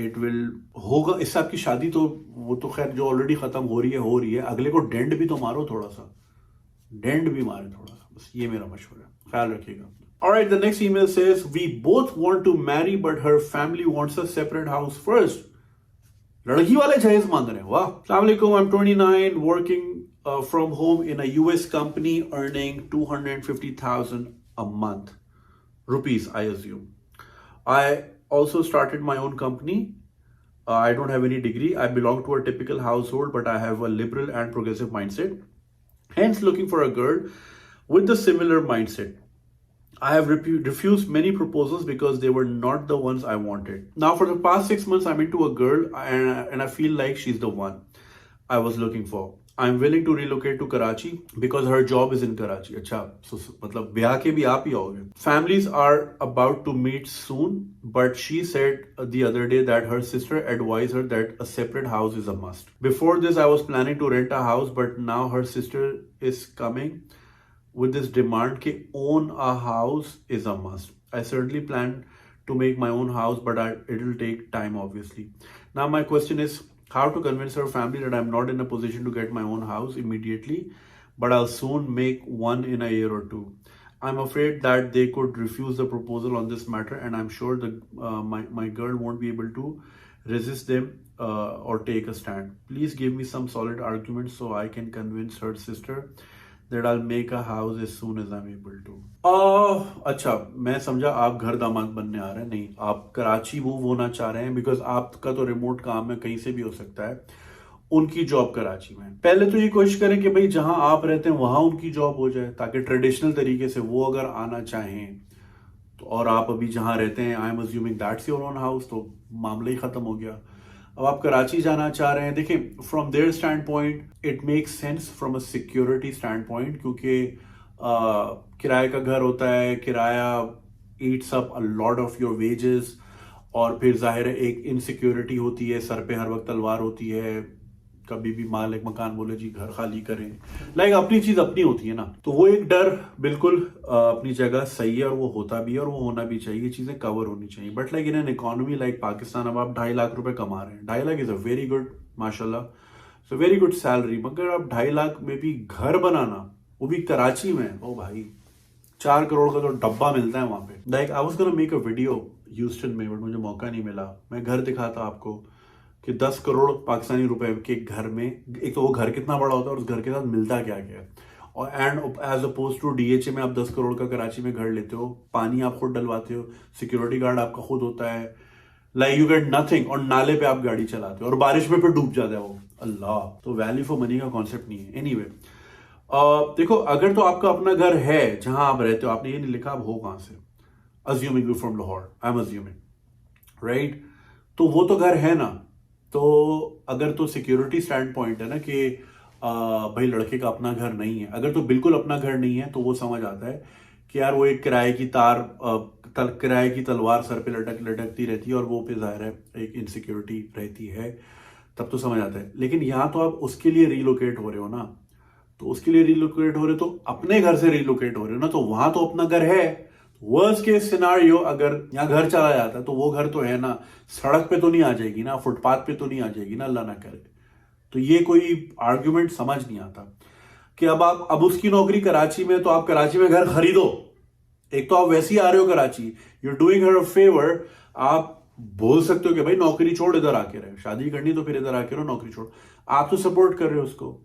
इट विल होगा. इससे आपकी शादी तो वो तो खैर जो ऑलरेडी ख़त्म हो रही है. अगले को डेंट भी तो मारो, थोड़ा सा डेंट भी मारे थोड़ा सा. बस ये मेरा मशवरा है, ख्याल रखिएगा. Alright, the next email says, we both want to marry but her family wants a separate house first. लड़की वाले जहेज मांग रहे हैं. वाह. Assalamu alaikum, I'm 29, working from home in a US company, earning 250,000 a month. Rupees, I assume. I also started my own company. I don't have any degree. I belong to a typical household, but I have a liberal and progressive mindset. Hence, looking for a girl with the similar mindset. I have refused many proposals because they were not the ones I wanted. Now, for the past 6 months, I'm into a girl and I feel like she's the one I was looking for. I'm willing to relocate to Karachi because her job is in Karachi. अच्छा, so मतलब ब्याह के भी आप ही आओगे. Families are about to meet soon, but she said the other day that her sister advised her that a separate house is a must. Before this, I was planning to rent a house, but now her sister is coming with this demand कि own a house is a must. I certainly plan to make my own house, but it will take time, obviously. Now my question is how to convince her family that I'm not in a position to get my own house immediately, but I'll soon make one in a year or two. I'm afraid that they could refuse the proposal on this matter, and I'm sure that my girl won't be able to resist them or take a stand. Please give me some solid arguments so I can convince her sister that I'll make a house as soon as I'm able to. अच्छा, मैं समझा आप घर दामाद बनने आ रहे हैं. नहीं, आप कराची मूव होना चाह रहे हैं बिकॉज आपका तो रिमोट काम है, कहीं से भी हो सकता है. उनकी जॉब कराची में. पहले तो ये कोशिश करें कि भाई जहां आप रहते हैं वहां उनकी जॉब हो जाए, ताकि ट्रेडिशनल तरीके से वो अगर आना चाहें तो, और आप अभी जहां रहते हैं, I am assuming that's your own house, तो मामला ही खत्म हो गया. अब आप कराची जाना चाह रहे हैं, देखिए from their standpoint it makes sense from a security standpoint, क्योंकि किराए का घर होता है, किराया eats up a lot of your wages, और फिर जाहिर है एक इनसिक्योरिटी होती है, सर पे हर वक्त तलवार होती है, कभी भी मालिक मकान बोले जी घर खाली करें, लाइक अपनी चीज अपनी होती है ना, तो वो एक डर बिल्कुल अपनी जगह सही है और वो होता भी है और वो होना भी चाहिए, चीजें कवर होनी चाहिए। But like in an economy like Pakistan, अब आप 2.5 लाख रुपए कमा रहे हैं, 2.5 lakh is a very good, माशाल्लाह, सो वेरी गुड सैलरी, मगर अब 2.5 लाख में भी घर बनाना, वो भी कराची में, ओ भाई 4 करोड़ का तो डब्बा मिलता है वहां पे। Like I was gonna make a video Houston में, बट मुझे मौका नहीं मिला। मैं घर दिखाता आपको कि 10 करोड़ पाकिस्तानी रुपए के घर में, एक तो वो घर कितना बड़ा होता है और उस घर के साथ मिलता क्या क्या है, और and as oppose to DHA में आप 10 करोड़ का कराची में घर लेते हो, पानी आप खुद डलवाते हो, सिक्योरिटी गार्ड आपका खुद होता है, लाइक यू गेट नथिंग, और नाले पे आप गाड़ी चलाते हो और बारिश में फिर डूब जाता है वो, अल्लाह। तो वैल्यू फॉर मनी का कॉन्सेप्ट नहीं है। एनीवे देखो, अगर तो आपका अपना घर है जहां आप रहते हो, आपने ये नहीं लिखा आप हो कहां से, assuming you from Lahore, I am assuming right, तो वो तो घर है ना। तो अगर तो सिक्योरिटी स्टैंड पॉइंट है ना कि भाई लड़के का अपना घर नहीं है, अगर तो बिल्कुल अपना घर नहीं है तो वो समझ आता है कि यार वो एक किराए की किराए की तलवार सर पे लटकती रहती है और वो पे जाहिर है एक इनसिक्योरिटी रहती है, तब तो समझ आता है। लेकिन यहाँ तो आप उसके लिए रिलोकेट हो रहे हो ना, तो उसके लिए रिलोकेट हो रहे हो तो अपने घर से रिलोकेट हो रहे हो ना, तो वहां तो अपना घर है। वर्स्ट केस सिनारियो, अगर यहाँ घर चला जाता है तो वो घर तो है ना, सड़क पे तो नहीं आ जाएगी ना, फुटपाथ पे तो नहीं आ जाएगी ना, अल्लाह ना करे। तो ये कोई आर्ग्यूमेंट समझ नहीं आता कि अब उसकी नौकरी कराची में, तो आप कराची में घर खरीदो। एक तो आप वैसे ही आ रहे हो Karachi, you are doing her a favour. आप बोल सकते हो कि भाई नौकरी छोड़ इधर आके रहे, शादी करनी तो फिर इधर आके रहो, नौकरी छोड़, आप तो सपोर्ट कर रहे हो उसको।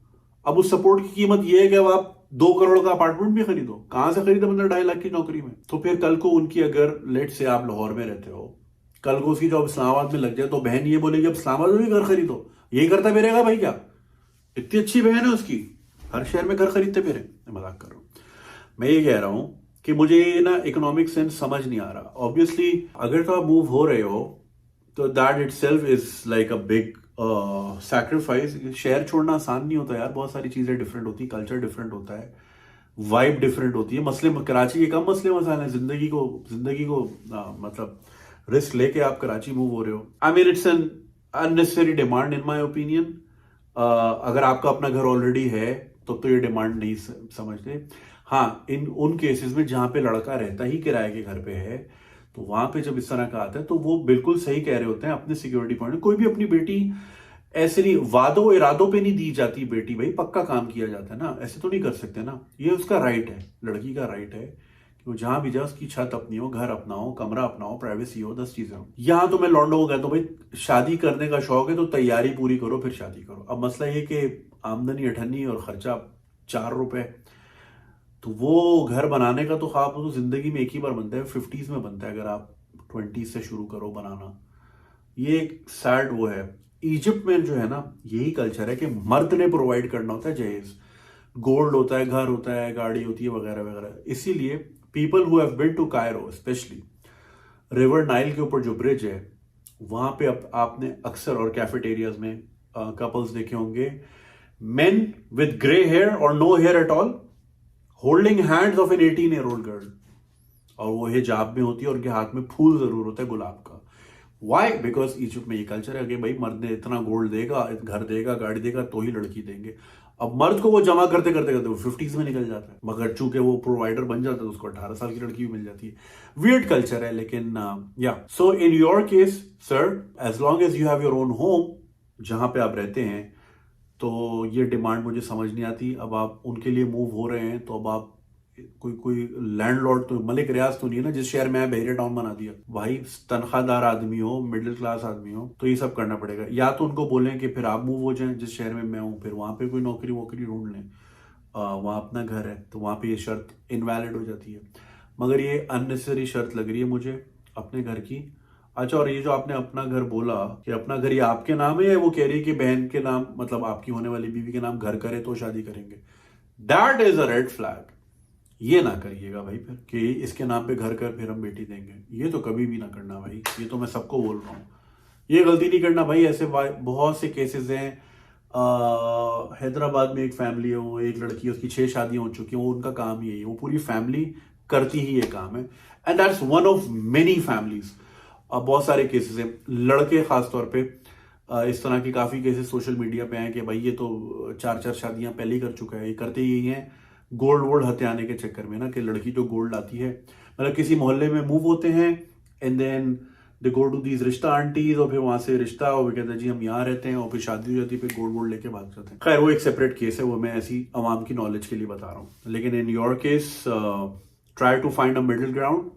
अब उस सपोर्ट की कीमत ये है कि अब आप 2 करोड़ का अपार्टमेंट भी खरीदो, कहां से खरीदे बंदा 2.5 लाख की नौकरी में। तो फिर कल को उनकी, अगर लेट से आप लाहौर में रहते हो, कल को उसकी जॉब इस्लामाबाद में लग जाए तो बहन ये बोलेगी अब इस्लामाबाद में भी घर खरीदो, यही करता फिरेगा भाई क्या, इतनी अच्छी बहन है उसकी, हर शहर में घर खरीदते फिरे। मजाक कर रहा हूं, मैं ये कह रहा हूं कि मुझे ना इकोनॉमिक सेंस समझ नहीं आ रहा। ऑब्वियसली अगर तो आप मूव हो रहे हो तो that it self is like a big sacrifice. शहर छोड़ना आसान नहीं होता यार, बहुत सारी चीजें डिफरेंट होती है, कल्चर डिफरेंट होता है, वाइब डिफरेंट होती है, मसले कराची के कम मसले मसाले हैं, जिंदगी को मतलब रिस्क लेके आप कराची मूव हो रहे हो। आई mean it's an unnecessary demand in my opinion. अगर आपका अपना घर ऑलरेडी है तो ये डिमांड नहीं समझते। हाँ, इन उन केसेस में जहां पे लड़का रहता ही किराए के घर पे है, तो वहां पे जब इस तरह का आता है तो वो बिल्कुल सही कह रहे होते हैं अपने सिक्योरिटी पॉइंट। कोई भी अपनी बेटी ऐसे नहीं, वादों इरादों पे नहीं दी जाती बेटी, भाई पक्का काम किया जाता है ना, ऐसे तो नहीं कर सकते ना, ये उसका राइट है, लड़की का राइट है कि वो जहां भी जाए उसकी छत अपनी हो, घर अपना हो, कमरा अपना हो, प्राइवेसी हो, 10 चीजें हो। यहाँ तो मैं लौंडो हो गया तो भाई शादी करने का शौक है तो तैयारी पूरी करो फिर शादी करो। अब मसला ये कि आमदनी 98 और खर्चा 4 रुपए, तो वो घर बनाने का तो ख्वाब तो जिंदगी में एक ही बार बनता है, 50s में बनता है, अगर आप 20s से शुरू करो बनाना। ये एक सैड वो है। इजिप्ट में जो है ना, यही कल्चर है कि मर्द ने प्रोवाइड करना होता है जहेज, गोल्ड होता है, घर होता है, गाड़ी होती है, वगैरह वगैरह। इसीलिए people who have been to Cairo, specially river Nile के ऊपर जो ब्रिज है, वहां पे आपने अक्सर और कैफेटेरियाज में कपल्स देखे होंगे, मेन विद ग्रे हेयर और no hair at all holding hands of an 18 year old girl, और वो हिजाब में होती है और उनके हाथ में फूल जरूर होता है गुलाब का। वाई? बिकॉज इजिप्ट में ये कल्चर है कि भाई मर्द ने इतना गोल्ड देगा, घर देगा, गाड़ी देगा तो ही लड़की देंगे। अब मर्द को वो जमा करते करते करते वो 50s में निकल जाता है, मगर चूंकि वो प्रोवाइडर बन जाता है तो उसको 18 साल की लड़की भी मिल जाती है। वियर्ड कल्चर है, लेकिन yeah so in your case sir, as long as you have your own home जहां पे आप रहते हैं, तो ये डिमांड मुझे समझ नहीं आती। अब आप उनके लिए मूव हो रहे हैं तो अब आप कोई लैंडलॉर्ड तो मलिक रियाज तो नहीं है ना, जिस शहर में है बहरे टाउन बना दिया। भाई तनख्वाहदार आदमी हो, मिडिल क्लास आदमी हो, तो ये सब करना पड़ेगा। या तो उनको बोलें कि फिर आप मूव हो जाएं जिस शहर में मैं हूं, फिर वहां पे कोई नौकरी वोकरी ढूंढ लें, वहां अपना घर है तो वहां पे ये शर्त इनवैलिड हो जाती है। मगर ये अननेसेसरी शर्त लग रही है मुझे अपने घर की। अच्छा, और ये जो आपने अपना घर बोला कि अपना घर ये आपके नाम है, या वो कह रही है कि बहन के नाम, मतलब आपकी होने वाली बीवी के नाम घर करे तो शादी करेंगे, that is a red flag. ये ना करिएगा भाई फिर कि इसके नाम पे घर कर फिर हम बेटी देंगे, ये तो कभी भी ना करना भाई, ये तो मैं सबको बोल रहा हूँ। ये गलती नहीं करना भाई। ऐसे बहुत से केसेस हैं। हैदराबाद में एक फैमिली है, वो एक लड़की है, उसकी 6 शादियां हो चुकी हैं, वो उनका काम ही है, वो पूरी फैमिली करती ही ये काम है। And that's one of many families. बहुत सारे केसेस हैं, लड़के खासतौर पे इस तरह की काफ़ी केसेस सोशल मीडिया पे हैं कि भाई ये तो 4 4 शादियां पहले ही कर चुका है। ये करते ही हैं गोल्ड वोल्ड हथियाने के चक्कर में ना, कि लड़की जो गोल्ड लाती है, मतलब किसी मोहल्ले में मूव होते हैं and then they go to these रिश्ता आंटीज, और फिर वहां से रिश्ता, और कहते हैं जी हम यहाँ रहते हैं, और फिर शादी हो जाती है, फिर गोल्ड वोल्ड लेके भाग जाते हैं। खैर वो एक सेपरेट केस है, वो मैं ऐसी आवाम की नॉलेज के लिए बता रहा हूँ। लेकिन in your case try to find a middle ground.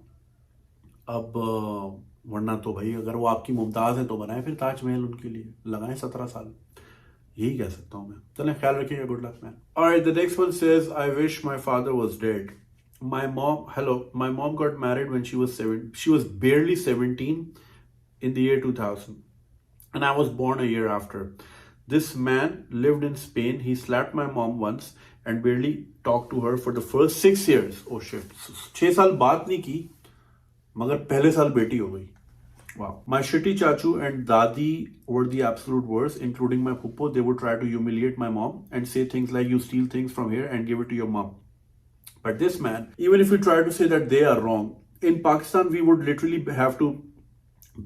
अब वरना तो भाई अगर वो आपकी मुमताज है तो बनाए फिर ताजमहल उनके लिए, लगाएं 17 साल। यही कह सकता हूं मैं। चलें, ख्याल रखिएगा, good luck man. Alright, the next one says I wish my father was dead. My mom, hello, my mom got married when she was 7. She was barely 17 in the year 2000, and I was born a year after. This man lived in Spain. He slapped my mom once and barely talked to her for the first 6 years. Oh shit, 6 साल बात नहीं की, मगर पहले साल बेटी हो गई। Wow. My shitty chachu and dadi were the absolute worst, including my puppo. They would try to humiliate my mom and say things like, you steal things from here and give it to your mom. But this man, even if we try to say that they are wrong, in Pakistan, we would literally have to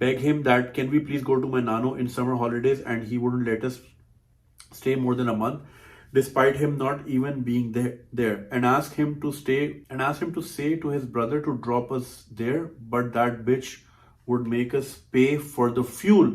beg him that, can we please go to my nano in summer holidays? And he wouldn't let us stay more than a month, despite him not even being there. And ask him to stay, and ask him to say to his brother to drop us there. But that bitch would make us pay for the fuel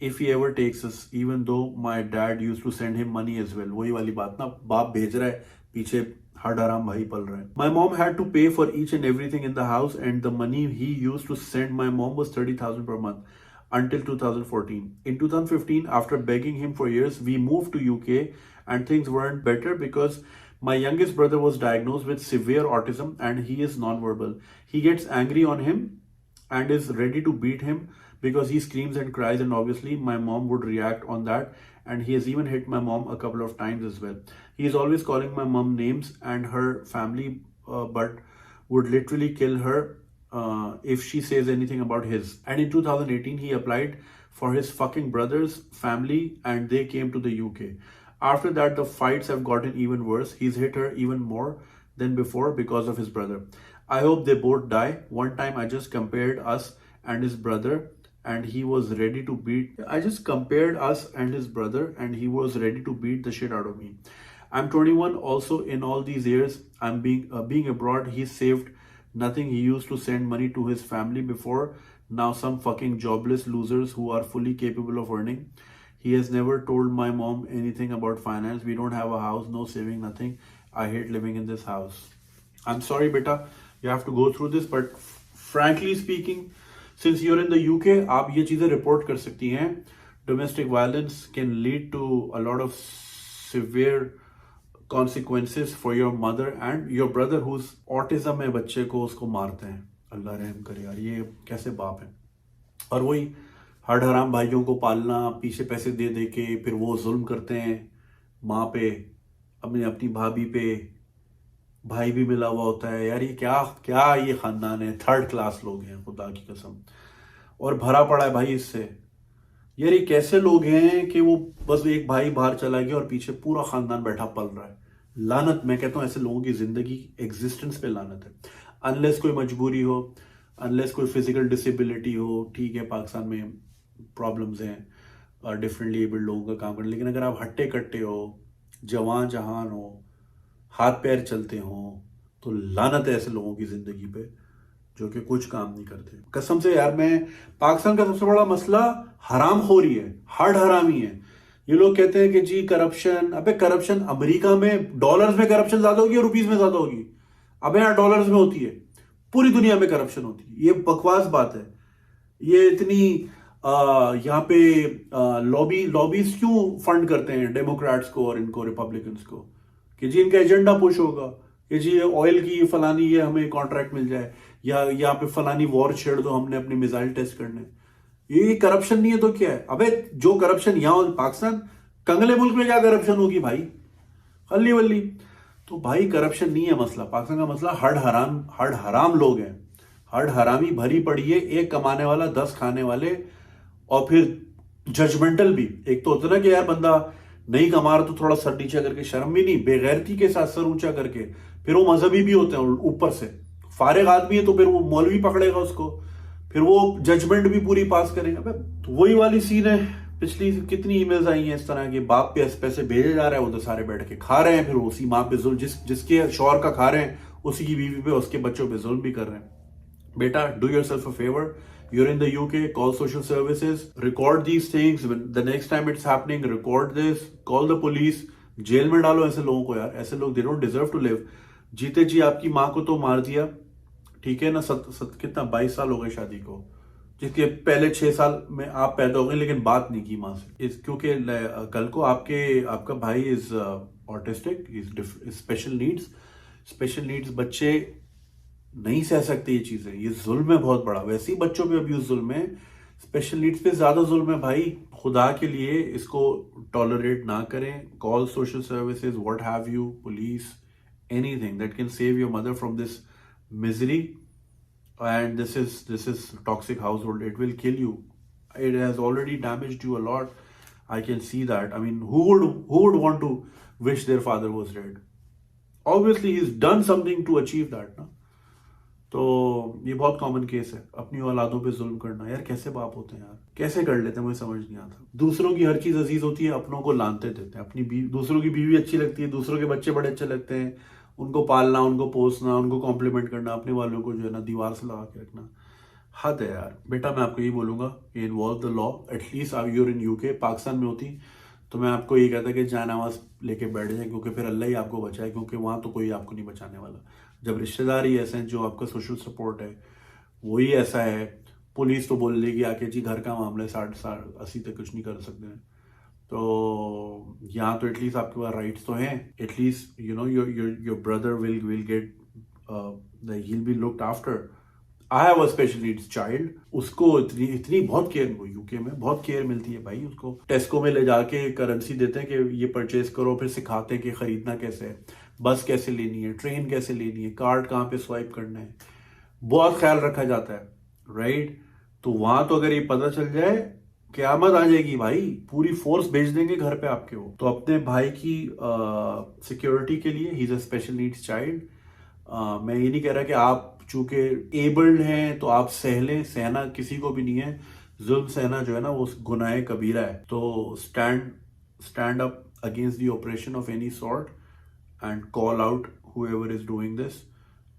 if he ever takes us, even though my dad used to send him money as well. वही वाली बात ना, बाप भेज रहा है, पीछे हर हराम भाई पल रहा है। My mom had to pay for each and everything in the house, and the money he used to send my mom was 30,000 per month until 2014. In 2015, after begging him for years, we moved to UK, and things weren't better because my youngest brother was diagnosed with severe autism and he is nonverbal. He gets angry on him and is ready to beat him because he screams and cries, and obviously my mom would react on that, and he has even hit my mom a couple of times as well. He is always calling my mom names and her family, but would literally kill her if she says anything about his. And in 2018 he applied for his fucking brother's family and they came to the UK. After that the fights have gotten even worse. He's hit her even more than before because of his brother. I hope they both die. One time I just compared us and his brother, and he was ready to beat. I just compared us and his brother, and he was ready to beat the shit out of me. I'm 21. Also, in all these years, I'm being abroad. He saved nothing. He used to send money to his family before. Now some fucking jobless losers who are fully capable of earning. He has never told my mom anything about finance. We don't have a house, no saving, nothing. I hate living in this house. I'm sorry, beta. You have to go through this, but frankly speaking, since you're in the UK, आप ये चीजें report कर सकती हैं. Domestic violence can lead to a lot of severe consequences for your mother and your brother who's autism है, बच्चे को उसको मारते हैं. अल्लाह रहम करे यार, ये कैसे बाप है. और वही हर हराम भाइयों को पालना, पीछे पैसे दे दे के फिर वो जुल्म करते हैं माँ पे, अपनी भाभी पे, भाई भी मिला हुआ होता है. यार ये क्या क्या ये खानदान है, 3rd क्लास लोग हैं खुदा की कसम, और भरा पड़ा है भाई इससे. यार ये कैसे लोग हैं कि वो बस एक भाई बाहर चला गया और पीछे पूरा खानदान बैठा पल रहा है. लानत, मैं कहता हूं ऐसे लोगों की जिंदगी, एग्जिस्टेंस पे लानत है. अनलेस कोई मजबूरी हो, अनलेस कोई फिजिकल डिसेबिलिटी हो, ठीक है पाकिस्तान में प्रॉब्लम्स हैं डिफरेंटली एबल्ड लोगों का काम करने, लेकिन अगर आप हट्टे कट्टे हो, जवान जहान हो, हाथ पैर चलते हो, तो लानत है ऐसे लोगों की जिंदगी पे जो कि कुछ काम नहीं करते. कसम से यार, मैं पाकिस्तान का सबसे बड़ा मसला हरामखोरी है, हड हरामी है. ये लोग कहते हैं कि जी करप्शन. अबे करप्शन अमेरिका में डॉलर्स में करप्शन ज्यादा होगी या रुपीज में ज्यादा होगी? अबे यहाँ डॉलर्स में होती है, पूरी दुनिया में करप्शन होती है. ये बकवास बात है. ये इतनी यहाँ पे लॉबीज क्यों फंड करते हैं डेमोक्रेट्स को और इनको रिपब्लिकन्स को, कि जी इनका एजेंडा पुश होगा, कि जी ऑयल की फलानी ये हमें कॉन्ट्रैक्ट मिल जाए, या यहाँ पे फलानी वॉर छेड़ दो, हमने अपने मिसाइल टेस्ट करने. ये करप्शन नहीं है तो क्या है? अबे जो करप्शन यहाँ पाकिस्तान, कंगले मुल्क में क्या करप्शन होगी भाई, हल्ली वल्ली. तो भाई करप्शन नहीं है मसला, पाकिस्तान का मसला हड हराम लोग हैं. हड हरामी भरी पड़ी है, एक कमाने वाला 10 खाने वाले, और फिर जजमेंटल भी। एक तो होता है ना कि यार बंदा नहीं कमा रहा तो थोड़ा सर नीचा करके, शर्म भी नहीं, बेगैरती के साथ सर ऊंचा करके। फिर वो मजहबी भी होते हैं ऊपर से, फारिग आदमी है तो फिर वो मौलवी पकड़ेगा उसको, फिर वो जजमेंट भी पूरी पास करेगा। तो वही वाली सीन है। पिछली कितनी ईमेल्स आई हैं इस तरह के, बाप पे पैसे भेजे जा रहे हैं, वो तो सारे बैठ के खा रहे हैं, फिर उसी माँ पे जुल्म, जिसके शौहर का खा रहे हैं उसी की बीवी पे, उसके बच्चों पे जुल्म भी कर रहे हैं। Beta, do yourself a favor. You're in the UK, call social services, record these things. When the next time it's happening, record this, call the police. Jail में डालो ऐसे लोगों को यार, ऐसे लोग they don't deserve to live. जीते जी आपकी माँ को तो मार दिया, ठीक है ना, कितना 22 साल हो गए शादी को, जिसके पहले 6 साल में आप पैदा हो गए लेकिन बात नहीं की माँ से, क्योंकि कल को आपका भाई is autistic, is special needs बच्चे नहीं सह सकते ये चीजें, ये जुल्म है बहुत बड़ा। वैसे ही बच्चों पे अब्यूज जुल्म है, स्पेशल नीड्स पे ज्यादा जुल्म है भाई। खुदा के लिए इसको टॉलरेट ना करें। Call social services, what have you, police, anything that can save your mother from this misery. And this is toxic household. It will kill you. It has already damaged you a lot. I can see that. I mean, who would want to wish their father was dead? Obviously, he's done something to achieve that, ना? तो ये बहुत common case है, अपनी औलादों पे जुल्म करना। यार कैसे बाप होते हैं यार, कैसे कर लेते हैं, मुझे समझ नहीं आता। दूसरों की हर चीज अजीज होती है, अपनों को लानते देते हैं। दूसरों की बीवी अच्छी लगती है, दूसरों के बच्चे बड़े अच्छे लगते हैं, उनको पालना, उनको पोसना, उनको कॉम्प्लीमेंट करना, अपने वालों को जो है ना दीवार से लगा के रखना, हद है यार। बेटा मैं आपको यही बोलूंगा कि इन्वॉल्व द लॉ। एटलीस्ट आप यूर इन यूके, पाकिस्तान में होती तो मैं आपको ये कहता कि जानामाज लेके बैठ जाए, क्योंकि फिर अल्लाह ही आपको बचाए, क्योंकि वहां तो कोई आपको नहीं बचाने वाला। जब रिश्तेदार ही ऐसे हैं, जो आपका सोशल सपोर्ट है वही ऐसा है, पुलिस तो बोल लेगी आके जी घर का मामला है, 60-80 तक कुछ नहीं कर सकते हैं। तो यहाँ तो एटलीस्ट आपके पास राइट्स तो हैं। At least you know your brother will get, he'll be looked after. I have a special needs child. उसको इतनी बहुत केयर, वो यूके में बहुत केयर मिलती है भाई। उसको टेस्को में ले जाके करेंसी देते हैं कि ये परचेज करो, फिर सिखाते हैं कि खरीदना कैसे है, बस कैसे लेनी है, ट्रेन कैसे लेनी है, कार्ड कहाँ पे स्वाइप करना है, बहुत ख्याल रखा जाता है, राइट। तो वहां तो अगर ये पता चल जाए, क़यामत आ जाएगी भाई, पूरी फोर्स भेज देंगे घर पे आपके वो। तो अपने भाई की सिक्योरिटी के लिए, he is a special needs child. मैं ये नहीं कह रहा कि आप चूंकि एबल्ड हैं तो आप सह लें, सहना किसी को भी नहीं है। जुल्म सहना जो है ना वो गुनाह कबीरा है। तो stand up against the operation of any sort and call out whoever is doing this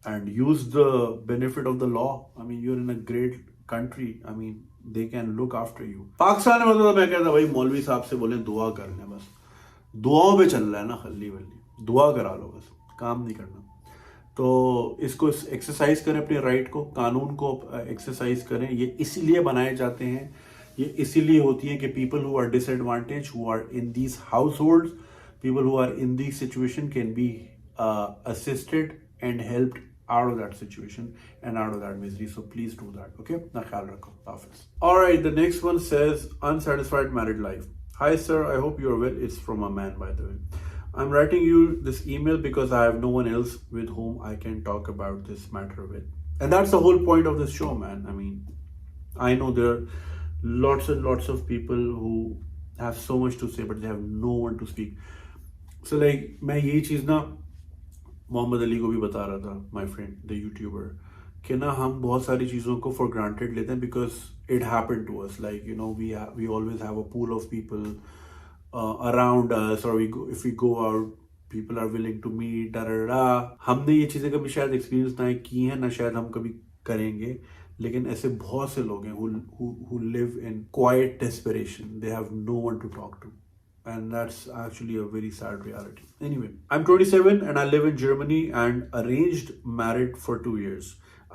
and use the benefit of the law. I mean, you're in a great country. I mean, they can look after you. Pakistan में तो मैं कहता भाई मौलवी साहब से बोले दुआ कर लें, बस दुआओं पे चल रहा है ना, खल्ली वल्ली दुआ करा लो, बस काम नहीं करना। तो इसको एक्सरसाइज करें, अपने राइट को, कानून को एक्सरसाइज करें। ये इसीलिए बनाए जाते हैं, ये इसीलिए होती है कि people who are disadvantage, who are in these household, people who are in these situation can be assisted and helped out of that situation and out of that misery. So please do that. Okay, na khayal rakho. Hafiz. All right, the next one says unsatisfied married life. Hi sir, I hope you are well. It's from a man, by the way. I'm writing you this email because I have no one else with whom I can talk about this matter with. And that's the whole point of this show, man. I mean, I know there are lots and lots of people who have so much to say but they have no one to speak. So like मैं यही चीज ना मोहम्मद अली को भी बता रहा था, my friend the YouTuber, कि ना हम बहुत सारी चीज़ों को फॉर ग्रांटेड लेते हैं because it happened to us, like you know we always have a pool of people around us, और if we go out people are willing to meet डरा। हमने ये चीज़ें कभी शायद एक्सपीरियंस ना की हैं, ना शायद हम कभी करेंगे, लेकिन ऐसे बहुत से लोग हैं who live in quiet desperation. They have no one to talk to. And that's actually a very sad reality. Anyway, I'm 27 and I live in Germany and arranged married for 2 years.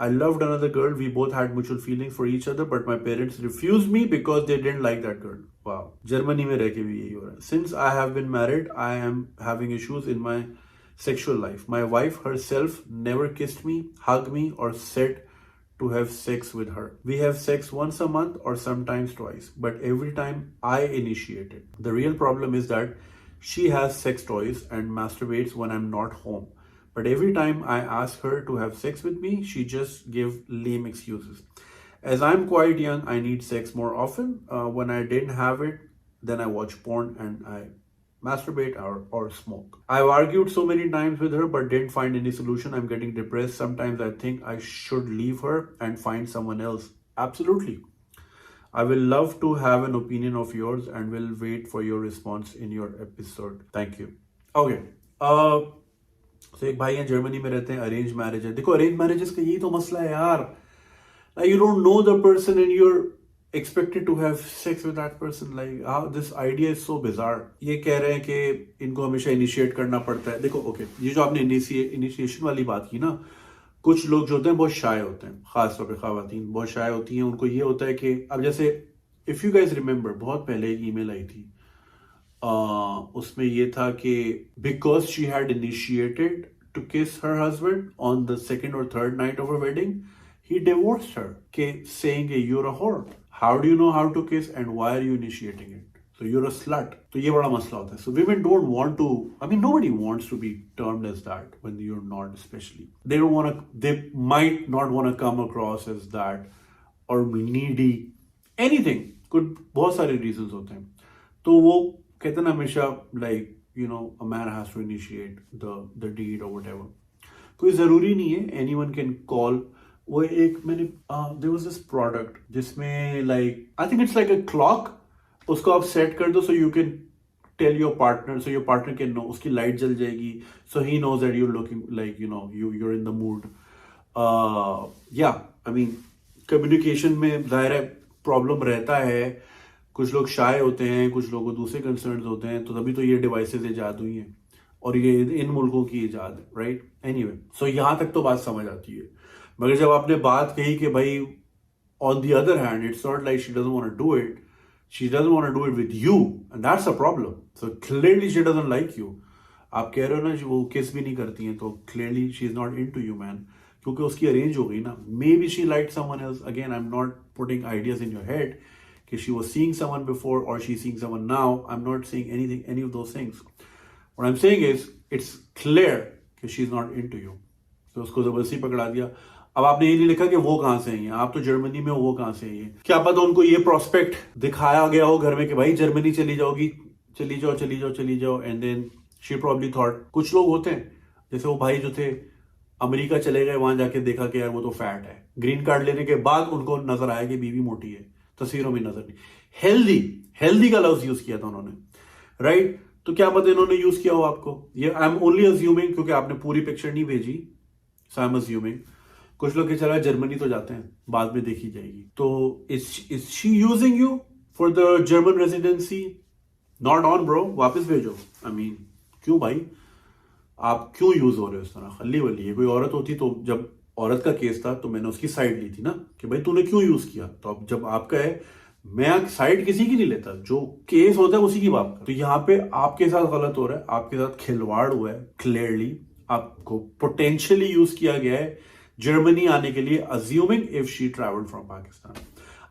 I loved another girl. We both had mutual feelings for each other, but my parents refused me because they didn't like that girl. Wow. Germany में रह के भी यही हो रहा है. Since I have been married, I am having issues in my sexual life. My wife herself never kissed me, hugged me, or said to have sex with her. We have sex once a month or sometimes twice, but every time I initiate it. The real problem is that she has sex toys and masturbates when I'm not home. But every time I ask her to have sex with me, she just gives lame excuses. As I'm quite young, I need sex more often. When I didn't have it, then I watch porn and I masturbate or smoke. I've argued so many times with her but didn't find any solution. I'm getting depressed. Sometimes I think I should leave her and find someone else. Absolutely. I will love to have an opinion of yours and will wait for your response in your episode. Thank you. Okay. तो एक भाई हैं Germany में रहते हैं, arrange marriage है. देखो arrange marriages का यही तो मसला है यार. You don't know the person and you're expected to have sex with that person. Like this idea is so bizarre. ये कह रहे हैं कि इनको हमेशा इनिशिएट करना पड़ता है. देखो ओके, ये जो आपने इनिशिएशन वाली बात की ना, कुछ लोग जो होते हैं बहुत शाय होते हैं, खासतौर पे खवातीन बहुत शाय होती हैं. उनको ये होता है कि अब जैसे इफ यू गाइज रिमेंबर, बहुत पहले एक ईमेल आई थी, उसमें ये था कि because she had initiated to kiss her husband on the second और third night of a wedding, he divorced her, saying you're a whore. How do you know how to kiss and why are you initiating it? So you're a slut. तो ये बड़ा मसला होता है. So women don't want to, I mean nobody wants to be termed as that when you're not, especially. They don't want to, they might not want to come across as that or needy. Anything. Could बहुत सारे reasons होते हैं. तो वो कहते हैं हमेशा like, you know, a man has to initiate the deed or whatever. कोई ज़रूरी नहीं है. Anyone can call. वो एक मैंने देयर वाज दिस प्रोडक्ट जिसमें like I think it's like a clock, उसको आप सेट कर दो so you can tell your partner, so your partner can know, उसकी लाइट जल जाएगी, so he knows that you looking like you know you're in the mood. या I mean communication में जाहिर है प्रॉब्लम रहता है. कुछ लोग शाय होते हैं, कुछ लोगों को दूसरे कंसर्न्स होते हैं, तो तभी तो ये डिवाइसेज ईजाद हुई हैं और ये इन मुल्कों की ईजाद है, राइट. एनीवे, सो यहाँ तक तो बात समझ आती है. मगर जब आपने बात कही कि भाई on the other hand it's not like she doesn't want to do it, she doesn't want to do it with you and that's a problem. So clearly she doesn't like you. आप कह रहे हो ना वो किस भी नहीं करती हैं, तो clearly she is not into you man, क्योंकि उसकी अरेंज हो गई ना. Maybe she like someone else. Again I am not putting ideas in your head कि she was seeing someone before और she seeing someone now. I am not saying anything, any of those things. What I am saying is it's clear कि she is not into you. तो उसको जबरदस्ती पकड़ा दिया. अब आपने ये नहीं लिखा कि वो कहां से हैं, आप तो जर्मनी में हो, वो कहां से हैं. क्या पता उनको ये प्रोस्पेक्ट दिखाया गया हो घर में कि भाई जर्मनी चली जाओगी, चली जाओ and then she probably thought. कुछ लोग होते हैं जैसे वो भाई जो थे अमेरिका चले गए, वहां जाके देखा कि यार वो तो फैट है. ग्रीन कार्ड लेने के बाद उनको नजर आया कि बीवी मोटी है, तस्वीरों में नजर नहीं. हेल्दी का लफ्ज यूज किया था उन्होंने, राइट. तो क्या पता इन्होंने यूज किया हो आपको. ये आई एम ओनली अज्यूमिंग, क्योंकि आपने पूरी पिक्चर नहीं भेजी, सो आई एम अज्यूमिंग. कुछ लोग के चला जर्मनी तो जाते हैं, बाद में देखी जाएगी. तो is she using you for the German residency? Not on bro, वापस भेजो. आई मीन क्यों भाई, आप क्यों यूज हो रहे हो इस तरह? खल्ली वल्ली है. कोई औरत होती तो, जब औरत का केस था तो मैंने उसकी साइड ली थी ना कि भाई तूने क्यों यूज किया. तो अब जब आपका है, मैं साइड किसी की नहीं लेता, जो केस होता है उसी की बात. तो यहाँ पे आपके साथ गलत हो रहा है, आपके साथ खिलवाड़ हुआ है. क्लियरली आपको पोटेंशियली यूज किया गया है जर्मनी आने के लिए, assuming if she travelled from Pakistan.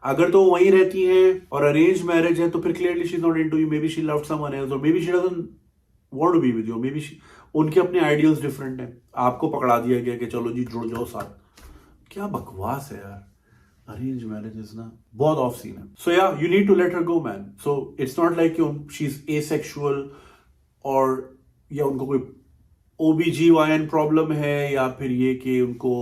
अगर तो वहीं रहती हैं और अरेंज मैरिज है तो फिर clearly she is not into you. Maybe she loved someone else और maybe she doesn't want to be with you. Maybe उनके अपने आइडियल्स डिफरेंट हैं. आपको पकड़ा दिया गया कि चलो जी जुड़ जाओ साथ. क्या बकवास है यार. अरेंज मैरिजेस ना बहुत ऑफ सीन है. So yeah you need to let her go man. So it's not like she is asexual और या उनको कोई OBGYN प्रॉब्लम है, या फिर ये कि उनको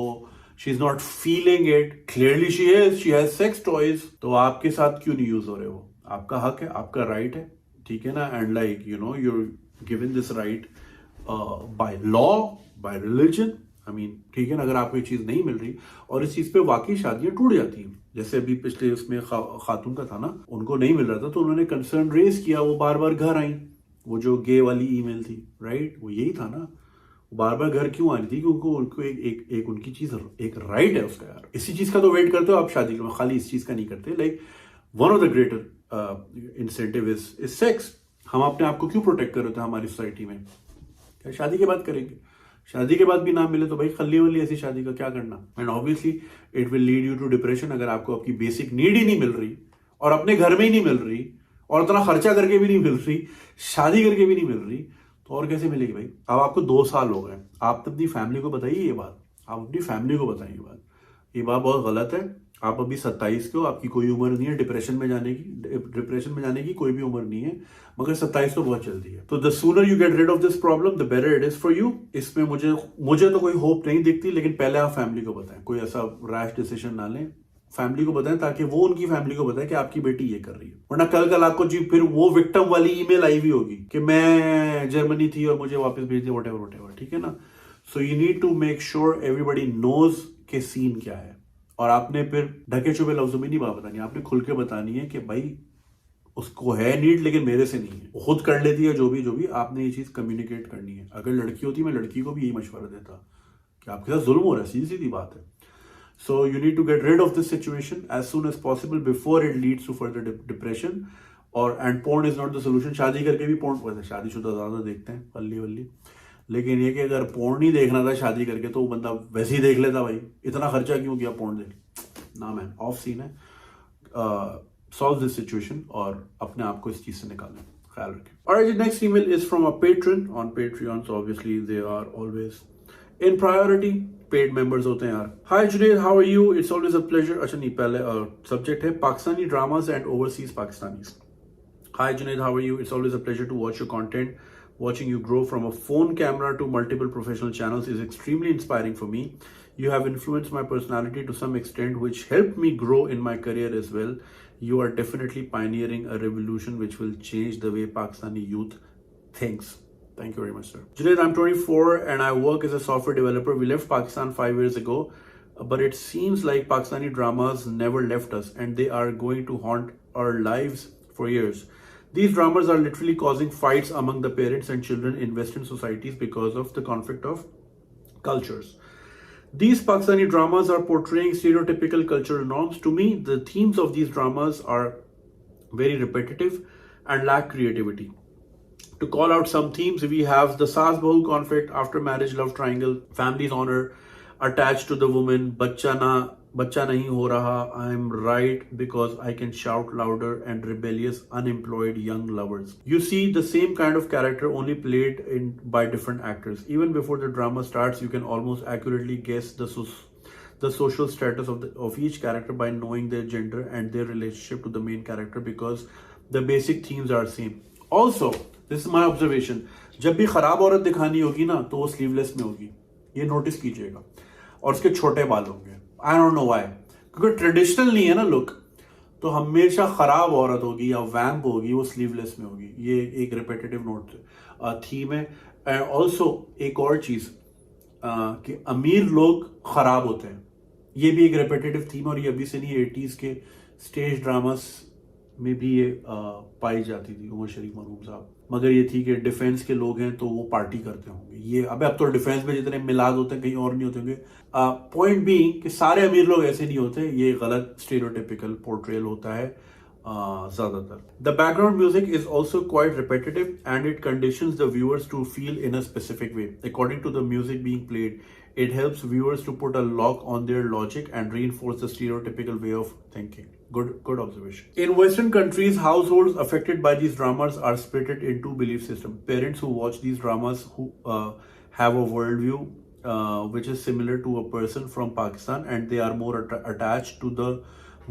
she is not feeling it. Clearly she has sex toys. तो आपके साथ क्यों नहीं यूज हो रहे हो? आपका हक है, आपका राइट है, ठीक है ना. And like you know you're given this right by law, by religion. I mean ठीक है ना. अगर आपको ये चीज नहीं मिल रही और इस चीज पे वाकई शादियां टूट जाती हैं, जैसे अभी पिछले उसमें खातून का था ना, उनको नहीं मिल रहा था तो उन्होंने कंसर्न रेज किया, वो बार बार घर आई. वो जो गे वाली ईमेल थी, राइट, वो यही था ना. बार बार घर क्यों आ रही थी? क्योंकि उनको एक उनकी चीज, एक राइट है उसका. यार इसी चीज का तो वेट करते हो आप शादी में, खाली इस चीज का नहीं करते. Like one of the greater incentive is sex. हम अपने आप को क्यों प्रोटेक्ट कर रहे थे हमारी सोसाइटी में? क्या शादी के बाद करेंगे? शादी के बाद भी ना मिले तो भाई खल्ली वल्ली ऐसी शादी का क्या करना. And obviously it will lead you to depression. अगर आपको आपकी बेसिक नीड ही नहीं मिल रही और अपने घर में ही नहीं मिल रही और इतना खर्चा करके भी नहीं मिल रही, शादी करके भी नहीं मिल रही, तो और कैसे मिलेगी भाई? अब आपको 2 साल हो गए, आप अपनी फैमिली को बताइए ये बात. आप अपनी फैमिली को बताइए ये बात. ये बात बहुत गलत है। आप अभी 27 के हो, आपकी कोई उम्र नहीं है डिप्रेशन में जाने की। डिप्रेशन में जाने की कोई भी उम्र नहीं है, मगर 27 तो बहुत जल्दी है। तो the sooner you get rid of this problem the better it is for you. इसमें मुझे तो कोई होप नहीं दिखती, लेकिन पहले आप फैमिली को बताएं, कोई ऐसा रैश डिसीजन ना लें। फैमिली को बताएं ताकि वो उनकी फैमिली को बताएं कि आपकी बेटी ये कर रही है, वरना कल आपको जी फिर वो विक्टिम वाली ईमेल आई हुई होगी कि मैं जर्मनी थी और मुझे वापस भेज दिया, वट, ठीक है ना। So you need to make sure everybody knows के सीन क्या है। और आपने फिर ढके छुपे लफ्जों में नहीं बात बतानी, आपने खुल के बतानी है कि भाई उसको है नीड लेकिन मेरे से नहीं है, वो खुद कर लेती है। जो भी आपने ये चीज कम्युनिकेट करनी है। अगर लड़की होती मैं लड़की को भी यही मशवरा देता कि आपके साथ जुल्म हो रहा है, सीधी सीधी बात है। So you need to get rid of this situation as soon as possible before it leads to further depression. And porn is not the solution. शादी करके भी porn वैसे शादीशुदा ज्यादा देखते हैं वल्ली, लेकिन ये कि अगर porn नहीं देखना था शादी करके तो वो बंदा वैसे ही देख लेता। भाई इतना खर्चा क्यों किया porn देख ना, मैन ऑफ सीन है। Solve this situation और अपने आप को इस चीज से निकालें, ख्याल रखें। Alright, the next email is from a patron on Patreon, so obviously they are always in priority. Paid members होते हैं यार। Hi Junaid, how are you? It's always a pleasure. अच्छा नहीं, पहले सब्जेक्ट है Pakistani dramas and overseas Pakistanis. Hi Junaid, how are you? It's always a pleasure to watch your content. Watching you grow from a phone camera to multiple professional channels is extremely inspiring for me. You have influenced my personality to some extent, which helped me grow in my career as well. You are definitely pioneering a revolution which will change the way Pakistani youth thinks. Thank you very much, sir. Junaid, I'm 24 and I work as a software developer. We left Pakistan 5 years ago, but it seems like Pakistani dramas never left us and they are going to haunt our lives for years. These dramas are literally causing fights among the parents and children in Western societies because of the conflict of cultures. These Pakistani dramas are portraying stereotypical cultural norms. To me, the themes of these dramas are very repetitive and lack creativity. To call out some themes, we have the Saas Bahu conflict, after marriage love triangle, family's honor attached to the woman, bacha nahi ho raha, I'm right because I can shout louder, and rebellious unemployed young lovers. You see the same kind of character only played by different actors. Even before the drama starts, you can almost accurately guess the social status of each character by knowing their gender and their relationship to the main character, because the basic themes are same. Also, this is my observation, जब भी खराब औरत दिखानी होगी ना तो वो sleeveless में होगी, ये नोटिस कीजिएगा, और उसके छोटे बाल होंगे। आई डोंट नो व्हाई, क्योंकि ट्रेडिशनल नहीं है ना लुक, तो हमेशा खराब औरत होगी या वैम्प होगी वो स्लीवलेस में होगी। ये एक रिपीटेटिव नोट थीम है। एंड ऑल्सो एक और चीज कि अमीर लोग खराब होते हैं, ये भी एक रिपीटेटिव थीम, और ये अभी से नहीं 80s के स्टेज ड्रामास में भी ये पाई जाती थी। उमर शरीफ मरहूम साहब, मगर ये थी कि डिफेंस के लोग हैं तो वो पार्टी करते होंगे। ये अब तो डिफेंस में जितने मिलाद होते हैं कहीं और नहीं होते होंगे। पॉइंट बी कि सारे अमीर लोग ऐसे नहीं होते, ये गलत स्टीरियोटिपिकल पोर्ट्रेयल होता है ज्यादातर। The background music is also quite repetitive and it conditions the viewers to feel in a specific way according to the music being played. It helps viewers to put a lock on their logic and reinforce the stereotypical way of thinking. Good observation. In Western countries, households affected by these dramas are split into belief system. Parents who watch these dramas who have a worldview which is similar to a person from Pakistan, and they are more attached to the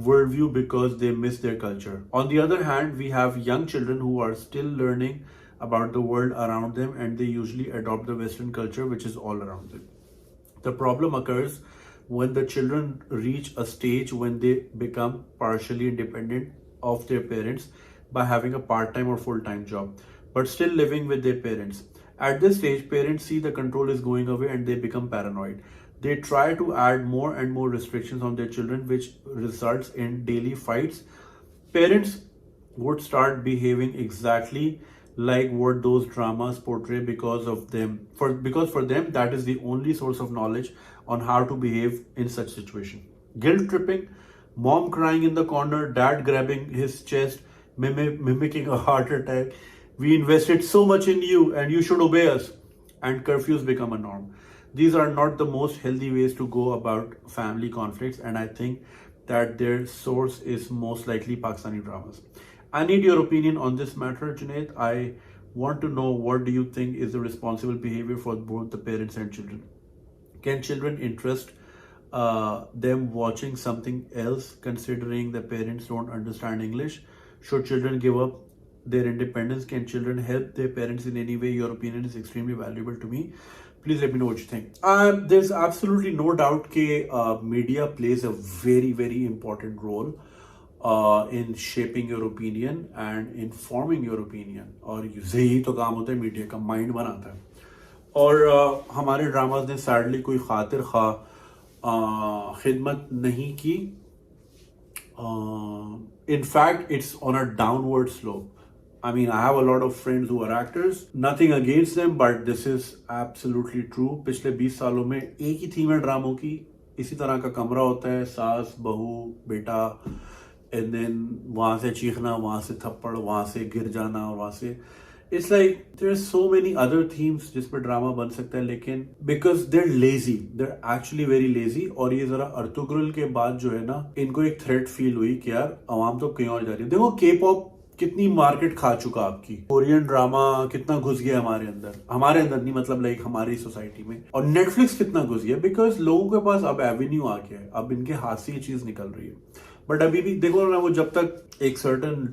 worldview because they miss their culture. On the other hand, we have young children who are still learning about the world around them, and they usually adopt the Western culture which is all around them. The problem occurs when the children reach a stage when they become partially independent of their parents by having a part-time or full-time job, but still living with their parents. At this stage, parents see the control is going away and they become paranoid. They try to add more and more restrictions on their children, which results in daily fights. Parents would start behaving exactly like what those dramas portray because for them that is the only source of knowledge on how to behave in such situation. Guilt tripping, mom crying in the corner, dad grabbing his chest, mimicking a heart attack, we invested so much in you and you should obey us, and curfews become a norm. These are not the most healthy ways to go about family conflicts, and I think that their source is most likely Pakistani dramas. I need your opinion on this matter, Junaid. I want to know, what do you think is the responsible behavior for both the parents and children? Can children entrust them watching something else considering the parents don't understand English? Should children give up their independence? Can children help their parents in any way? Your opinion is extremely valuable to me. Please let me know what you think. There's absolutely no doubt that media plays a very, very important role in shaping your opinion and informing your opinion. और यही तो काम होता है media का, mind बनाता है. और हमारे ड्रामाज ने सैडली कोई खातिर खा खिदमत नहीं की. In fact, it's on a downward slope. I mean, I have a lot of friends who are actors. Nothing against them, but this is absolutely true. पिछले 20 सालों में एक ही थीम है ड्रामों की. इसी तरह का कमरा होता है, सास, बहू, बेटा, and then वहाँ से चीखना, वहाँ से थप्पड़, वहाँ से गिर जाना, और वहाँ से It's like there are so many other themes जिस पर ड्रामा बन सकता है, लेकिन because they're lazy, they're actually very lazy. और ये जरा अर्तुगरुल के बाद जो है ना, इनको एक थ्रेट फील हुई कि यार अवाम तो कहीं और जा रही है. देखो K-pop कितनी मार्केट खा चुका आपकी, कोरियन ड्रामा कितना घुस गया हमारे अंदर नहीं, मतलब लाइक हमारी सोसाइटी में, और नेटफ्लिक्स कितना घुस गया, बिकॉज लोगों के पास अब एवेन्यू आ गया है, अब इनके हाथ से ये चीज निकल रही है. बट अभी भी देखो ना, वो जब तक एक सर्टन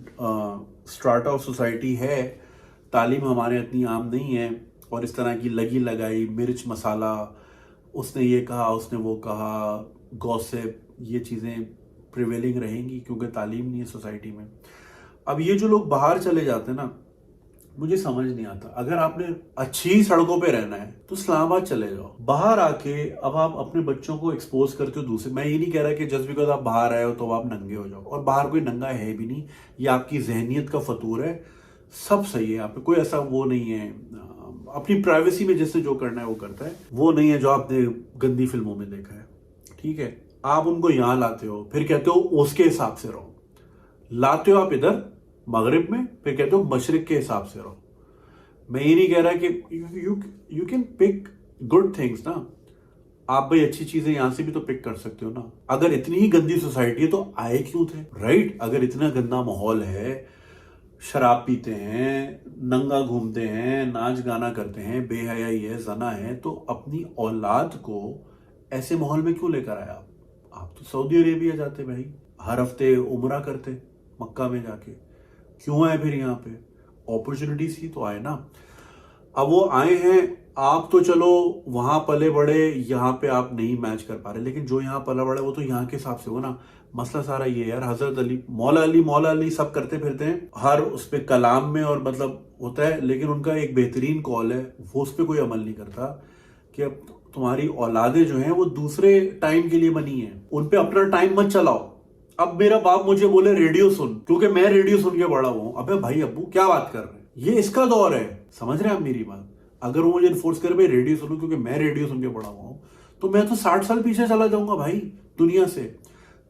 स्ट्राटा ऑफ सोसाइटी है, तालीम हमारे इतनी आम नहीं है, और इस तरह की लगी लगाई मिर्च मसाला, उसने ये कहा, उसने वो कहा, गॉसिप, ये चीज़ें प्रिवेलिंग रहेंगी क्योंकि तालीम नहीं है सोसाइटी में. अब ये जो लोग बाहर चले जाते हैं ना, मुझे समझ नहीं आता. अगर आपने अच्छी सड़कों पे रहना है तो इस्लामाबाद चले जाओ. बाहर आके अब आप अपने बच्चों को एक्सपोज करते हो दूसरे. मैं ये नहीं कह रहा कि जस्ट बिकॉज आप बाहर आए हो तो आप नंगे हो जाओ, और बाहर कोई नंगा है भी नहीं, ये आपकी जहनियत का फतूर है. सब सही है, यहाँ पे कोई ऐसा वो नहीं है. अपनी प्राइवेसी में जिससे जो करना है वो करता है, वो नहीं है जो आपने गंदी फिल्मों में देखा है. ठीक है, आप उनको यहाँ लाते हो, फिर कहते हो उसके हिसाब से रहो. लाते हो आप इधर मगरिब में, फिर कहते हो मशरिक के हिसाब से रहो. मैं ये नहीं कह रहा कि you can pick good things ना. आप भाई अच्छी चीजें यहां से भी तो पिक कर सकते हो ना. अगर इतनी ही गंदी सोसाइटी है तो आए क्यों थे, राइट? अगर इतना गंदा माहौल है, शराब पीते हैं, नंगा घूमते हैं, नाच गाना करते हैं, बेहयाई है, जना है, तो अपनी औलाद को ऐसे माहौल में क्यों लेकर आया आप तो सऊदी अरेबिया जाते भाई, हर हफ्ते उम्रा करते मक्का में जाके. क्यों आए फिर यहाँ पे? अपॉर्चुनिटीज ही तो आए ना. अब वो आए हैं, आप तो चलो वहां पले बड़े, यहाँ पे आप नहीं मैच कर पा रहे, लेकिन जो यहाँ पला बड़ा वो तो यहाँ के हिसाब से हो ना. मसला सारा ये यार, हजरत अली, मौला अली सब करते फिरते हैं हर उस पे कलाम में, और मतलब होता है, लेकिन उनका एक बेहतरीन कॉल है, वो उस पर कोई अमल नहीं करता कि अब तुम्हारी औलादें जो हैं वो दूसरे टाइम के लिए बनी हैं, उन पे अपना टाइम मत चलाओ. अब मेरा बाप मुझे बोले रेडियो सुन, क्योंकि मैं रेडियो सुन के बड़ा हूं. अबे भाई अब्बू क्या बात कर रहे हैं, ये इसका दौर है, समझ रहे हैं आप मेरी बात? अगर वो मुझे इन्फोर्स करे भाई रेडियो सुनो क्योंकि मैं रेडियो सुन के बड़ा हुआ हूं, तो मैं तो 60 साल पीछे चला जाऊंगा भाई. दुनिया से,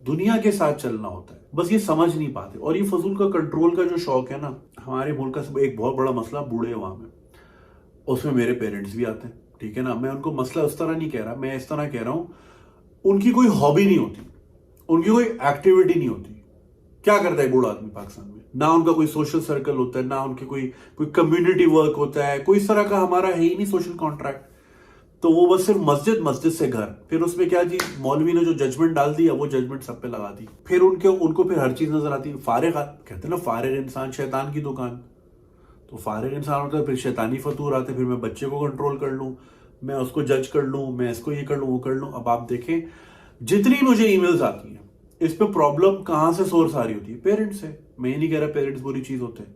दुनिया के साथ चलना होता है, बस ये समझ नहीं पाते. और ये फजूल का कंट्रोल का जो शौक है ना, हमारे मुल्क का एक बहुत बड़ा मसला बूढ़े वहां में, उसमें मेरे पेरेंट्स भी आते हैं. ठीक है ना, मैं उनको मसला उस तरह नहीं कह रहा, मैं इस तरह कह रहा हूं, उनकी कोई हॉबी नहीं होती, उनकी कोई एक्टिविटी नहीं होती. क्या करता है बूढ़ा आदमी पाकिस्तान में? ना उनका कोई सोशल सर्कल होता है, ना उनके कोई कम्युनिटी वर्क होता है, कोई इस तरह का हमारा है ही नहीं सोशल कॉन्ट्रैक्ट. तो वो बस सिर्फ मस्जिद से घर, फिर उसमें क्या जी, मौलवी ने जो जजमेंट डाल दिया वो जजमेंट सब पे लगा दी. फिर उनको फिर हर चीज नजर आती है. फारिग, कहते हैं ना, फारिग इंसान शैतान की दुकान. तो फारिग इंसान होता है, फिर शैतानी फतूर आते, फिर मैं बच्चे को कंट्रोल कर लूं, मैं उसको जज कर लूं, मैं इसको ये कर लूं, वो कर लूं. अब आप देखें, जितनी मुझे ईमेल्स आती हैं, इस पे प्रॉब्लम कहां से सोर्स आ रही होती है? पेरेंट्स से. मैं ये नहीं कह रहा पेरेंट्स बुरी चीज होते हैं,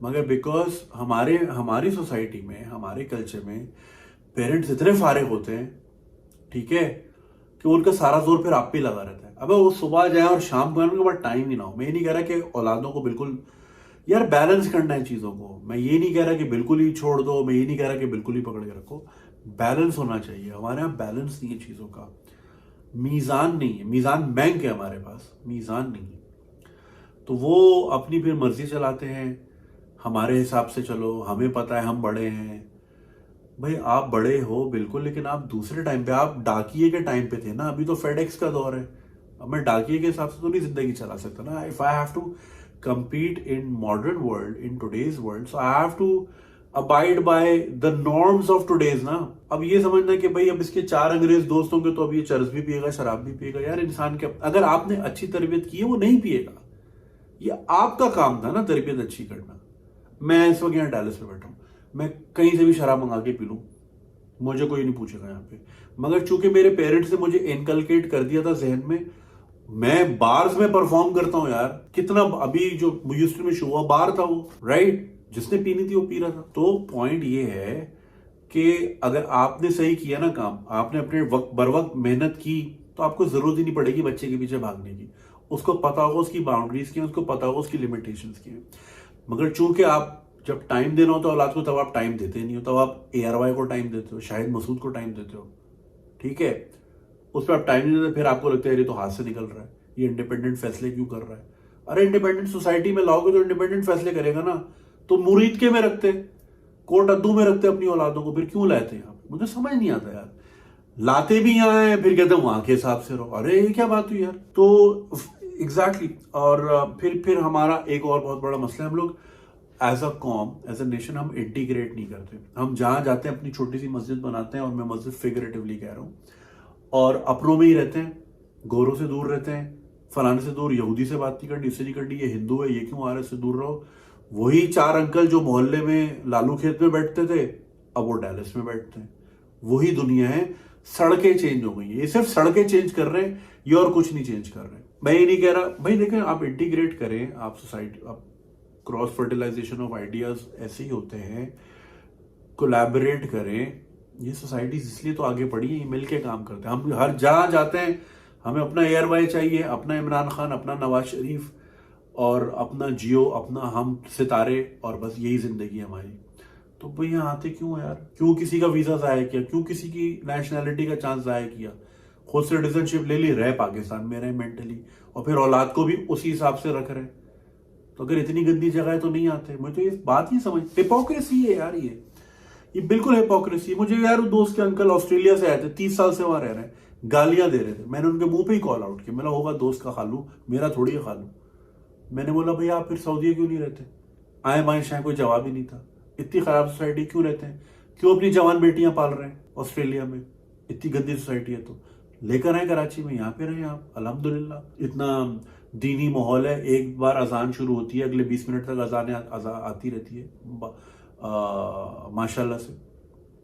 मगर बिकॉज हमारी सोसाइटी में, हमारे कल्चर में पेरेंट्स इतने फारिग होते हैं, ठीक है, कि उनका सारा जोर फिर आप पे लगा रहता है. अब वो सुबह जाए और शाम को उनके पास टाइम ही ना हो. मैं ये नहीं कह रहा कि औलादों को बिल्कुल यार बैलेंस करना है चीजों को. मैं ये नहीं कह रहा कि बिल्कुल ही छोड़ दो, मैं ये नहीं कह रहा कि बिल्कुल ही पकड़ के रखो. बैलेंस होना चाहिए. हमारे यहाँ बैलेंस नहीं है चीजों का, मीजान नहीं है. मीजान बैंक है हमारे पास, मीजान नहीं है. तो वो अपनी फिर मर्जी चलाते हैं, हमारे हिसाब से चलो, हमें पता है हम बड़े हैं. भाई आप बड़े हो बिल्कुल, लेकिन आप दूसरे टाइम पे, आप डाकिये के टाइम पे थे ना. अभी तो फेडेक्स का दौर है. अब मैं डाकिये के हिसाब से तो नहीं जिंदगी चला सकता ना. If I have to compete in modern world, in today's world, so I have to abide by the norms of today's ना। अब ये समझना कि भाई अब इसके 4 अंग्रेज दोस्त होंगे तो अब ये चरस भी पिएगा, शराब भी पिएगा। यार इंसान के अगर आपने अच्छी तरबियत की है वो नहीं पिएगा, ये आपका काम था ना तरबियत अच्छी करना। मैं इस वक्त यहाँ डैलस में बैठा हूँ, मैं कहीं से भी शराब मंगा के पी लूँ, मुझे कोई नहीं पूछेगा यहाँ पे। मगर चूंकि मेरे पेरेंट्स ने मुझे इनकलकेट कर दिया था जहन में, मैं बार्स में परफॉर्म करता हूँ यार। कितना अभी जो ह्यूस्टन में शो हुआ बार था वो, राइट, जिसने पीनी थी वो पी रहा था। तो पॉइंट ये है कि अगर आपने सही किया ना काम, आपने अपने वक्त बर वक्त मेहनत की, तो आपको जरूरत ही नहीं पड़ेगी बच्चे के पीछे भागने की। उसको पता होगा उसकी बाउंड्रीज क्या है, उसको पता होगा उसकी लिमिटेशंस क्या है। मगर चूंकि आप जब टाइम देना होता है औलाद को, तब आप टाइम देते नहीं हो, तब आप ARY को टाइम देते हो, शाहिद मसूद को टाइम देते हो, ठीक है, उस पर आप टाइम नहीं देते, फिर आपको लगता है ये तो हाथ से निकल रहा है, ये इंडिपेंडेंट फैसले क्यों कर रहा है। अरे इंडिपेंडेंट सोसाइटी में लाओगे तो इंडिपेंडेंट फैसले करेगा ना। तो मुरीद के में रखते, कोट अद्दू में रखते अपनी औलादों को, फिर क्यों लाते हैं यहाँ पे, मुझे समझ नहीं आता यार। लाते भी यहाँ है, फिर कहते हैं वहां के हिसाब से रहो। अरे ये क्या बात हुई यार। तो एग्जैक्टली और फिर हमारा एक और बहुत बड़ा मसला है, हम लोग एज अ कॉम, एज अ नेशन हम इंटीग्रेट नहीं करते। हम जहां जाते हैं अपनी छोटी सी मस्जिद बनाते हैं, और मैं मस्जिद फिगरेटिवली कह रहा हूँ, और अपनों में ही रहते हैं, गोरों से दूर रहते हैं, फलाने से दूर, यहूदी से बात नहीं करनी, इससे नहीं करनी, ये हिंदू है, ये क्यों आ रहा है, इससे दूर रहो। वही 4 अंकल जो मोहल्ले में लालू खेत में बैठते थे, अब वो डैलस में बैठते हैं। वही दुनिया है। सड़कें चेंज हो गई हैं, ये सिर्फ सड़कें चेंज कर रहे हैं, ये और कुछ नहीं चेंज कर रहे हैं। मैं ये नहीं कह रहा भाई, देखें आप इंटीग्रेट करें, आप सोसाइटी, आप क्रॉस फर्टिलाइजेशन ऑफ आइडियाज ऐसे ही होते हैं, कोलैबोरेट करें। ये सोसाइटीज इसलिए तो आगे बढ़ी है, ये मिलके काम करते हैं। हम हर जहां जाते हैं हमें अपना ARY चाहिए, अपना इमरान खान, अपना नवाज शरीफ, और अपना जियो, अपना हम सितारे, और बस यही जिंदगी हमारी। तो भाई यहाँ आते क्यों यार, क्यों किसी का वीजा जाया किया, क्यों किसी की नेशनैलिटी का चांस जाया किया, खुद सिटीजनशिप ले ली, रहे पाकिस्तान में रहे मेंटली, और फिर औलाद को भी उसी हिसाब से रख रहे। तो अगर इतनी गंदी जगह है तो नहीं आते। मुझे तो ये बात ही समझ, हिपोक्रेसी है यार, ये बिल्कुल हिपोक्रेसी। मुझे यार दोस्त के अंकल ऑस्ट्रेलिया से आए थे, 30 साल से वहां रह रहे हैं, गालियां दे रहे थे। मैंने उनके मुंह पे ही कॉल आउट किया, मेरा होगा दोस्त का खालू, मेरा थोड़ी है खालू। मैंने बोला भैया आप फिर सऊदी क्यों नहीं रहते, आए बाएं शायद, कोई जवाब ही नहीं था। इतनी खराब सोसाइटी क्यों रहते हैं, क्यों अपनी जवान बेटियां पाल रहे हैं ऑस्ट्रेलिया में, इतनी गंदी सोसाइटी है तो लेकर आए कराची में, यहाँ पे रहे आप अल्हम्दुलिल्लाह। इतना दीनी माहौल है, एक बार अजान शुरू होती है अगले 20 मिनट तक अजान आती रहती है माशाल्लाह से।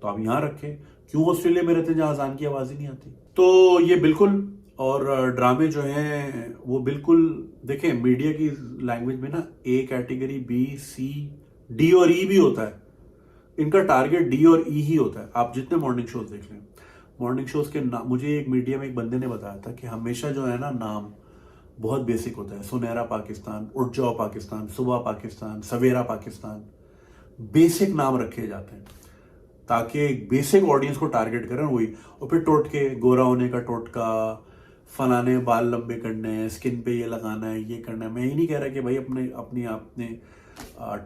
तो आप यहाँ रखे, क्यों ऑस्ट्रेलिया में रहते हैं जहां अजान की आवाज ही नहीं आती। तो ये बिल्कुल, और ड्रामे जो हैं वो बिल्कुल, देखें मीडिया की लैंग्वेज में ना A category, B, C, D और E भी होता है। इनका टारगेट D और E ही होता है। आप जितने मॉर्निंग शोज देख लें, मॉर्निंग शोज के नाम, मुझे एक मीडिया में एक बंदे ने बताया था कि हमेशा जो है ना नाम बहुत बेसिक होता है। सुनहरा पाकिस्तान, उठ जाओ पाकिस्तान, सुबह पाकिस्तान, सवेरा पाकिस्तान, बेसिक नाम रखे जाते हैं ताकि एक बेसिक ऑडियंस को टारगेट करें वही। और फिर टोटके, गोरा होने का टोटका, फलाने बाल लंबे करने हैं, स्किन पे ये लगाना है, ये करना है। मैं ये नहीं कह रहा कि भाई अपनी आपने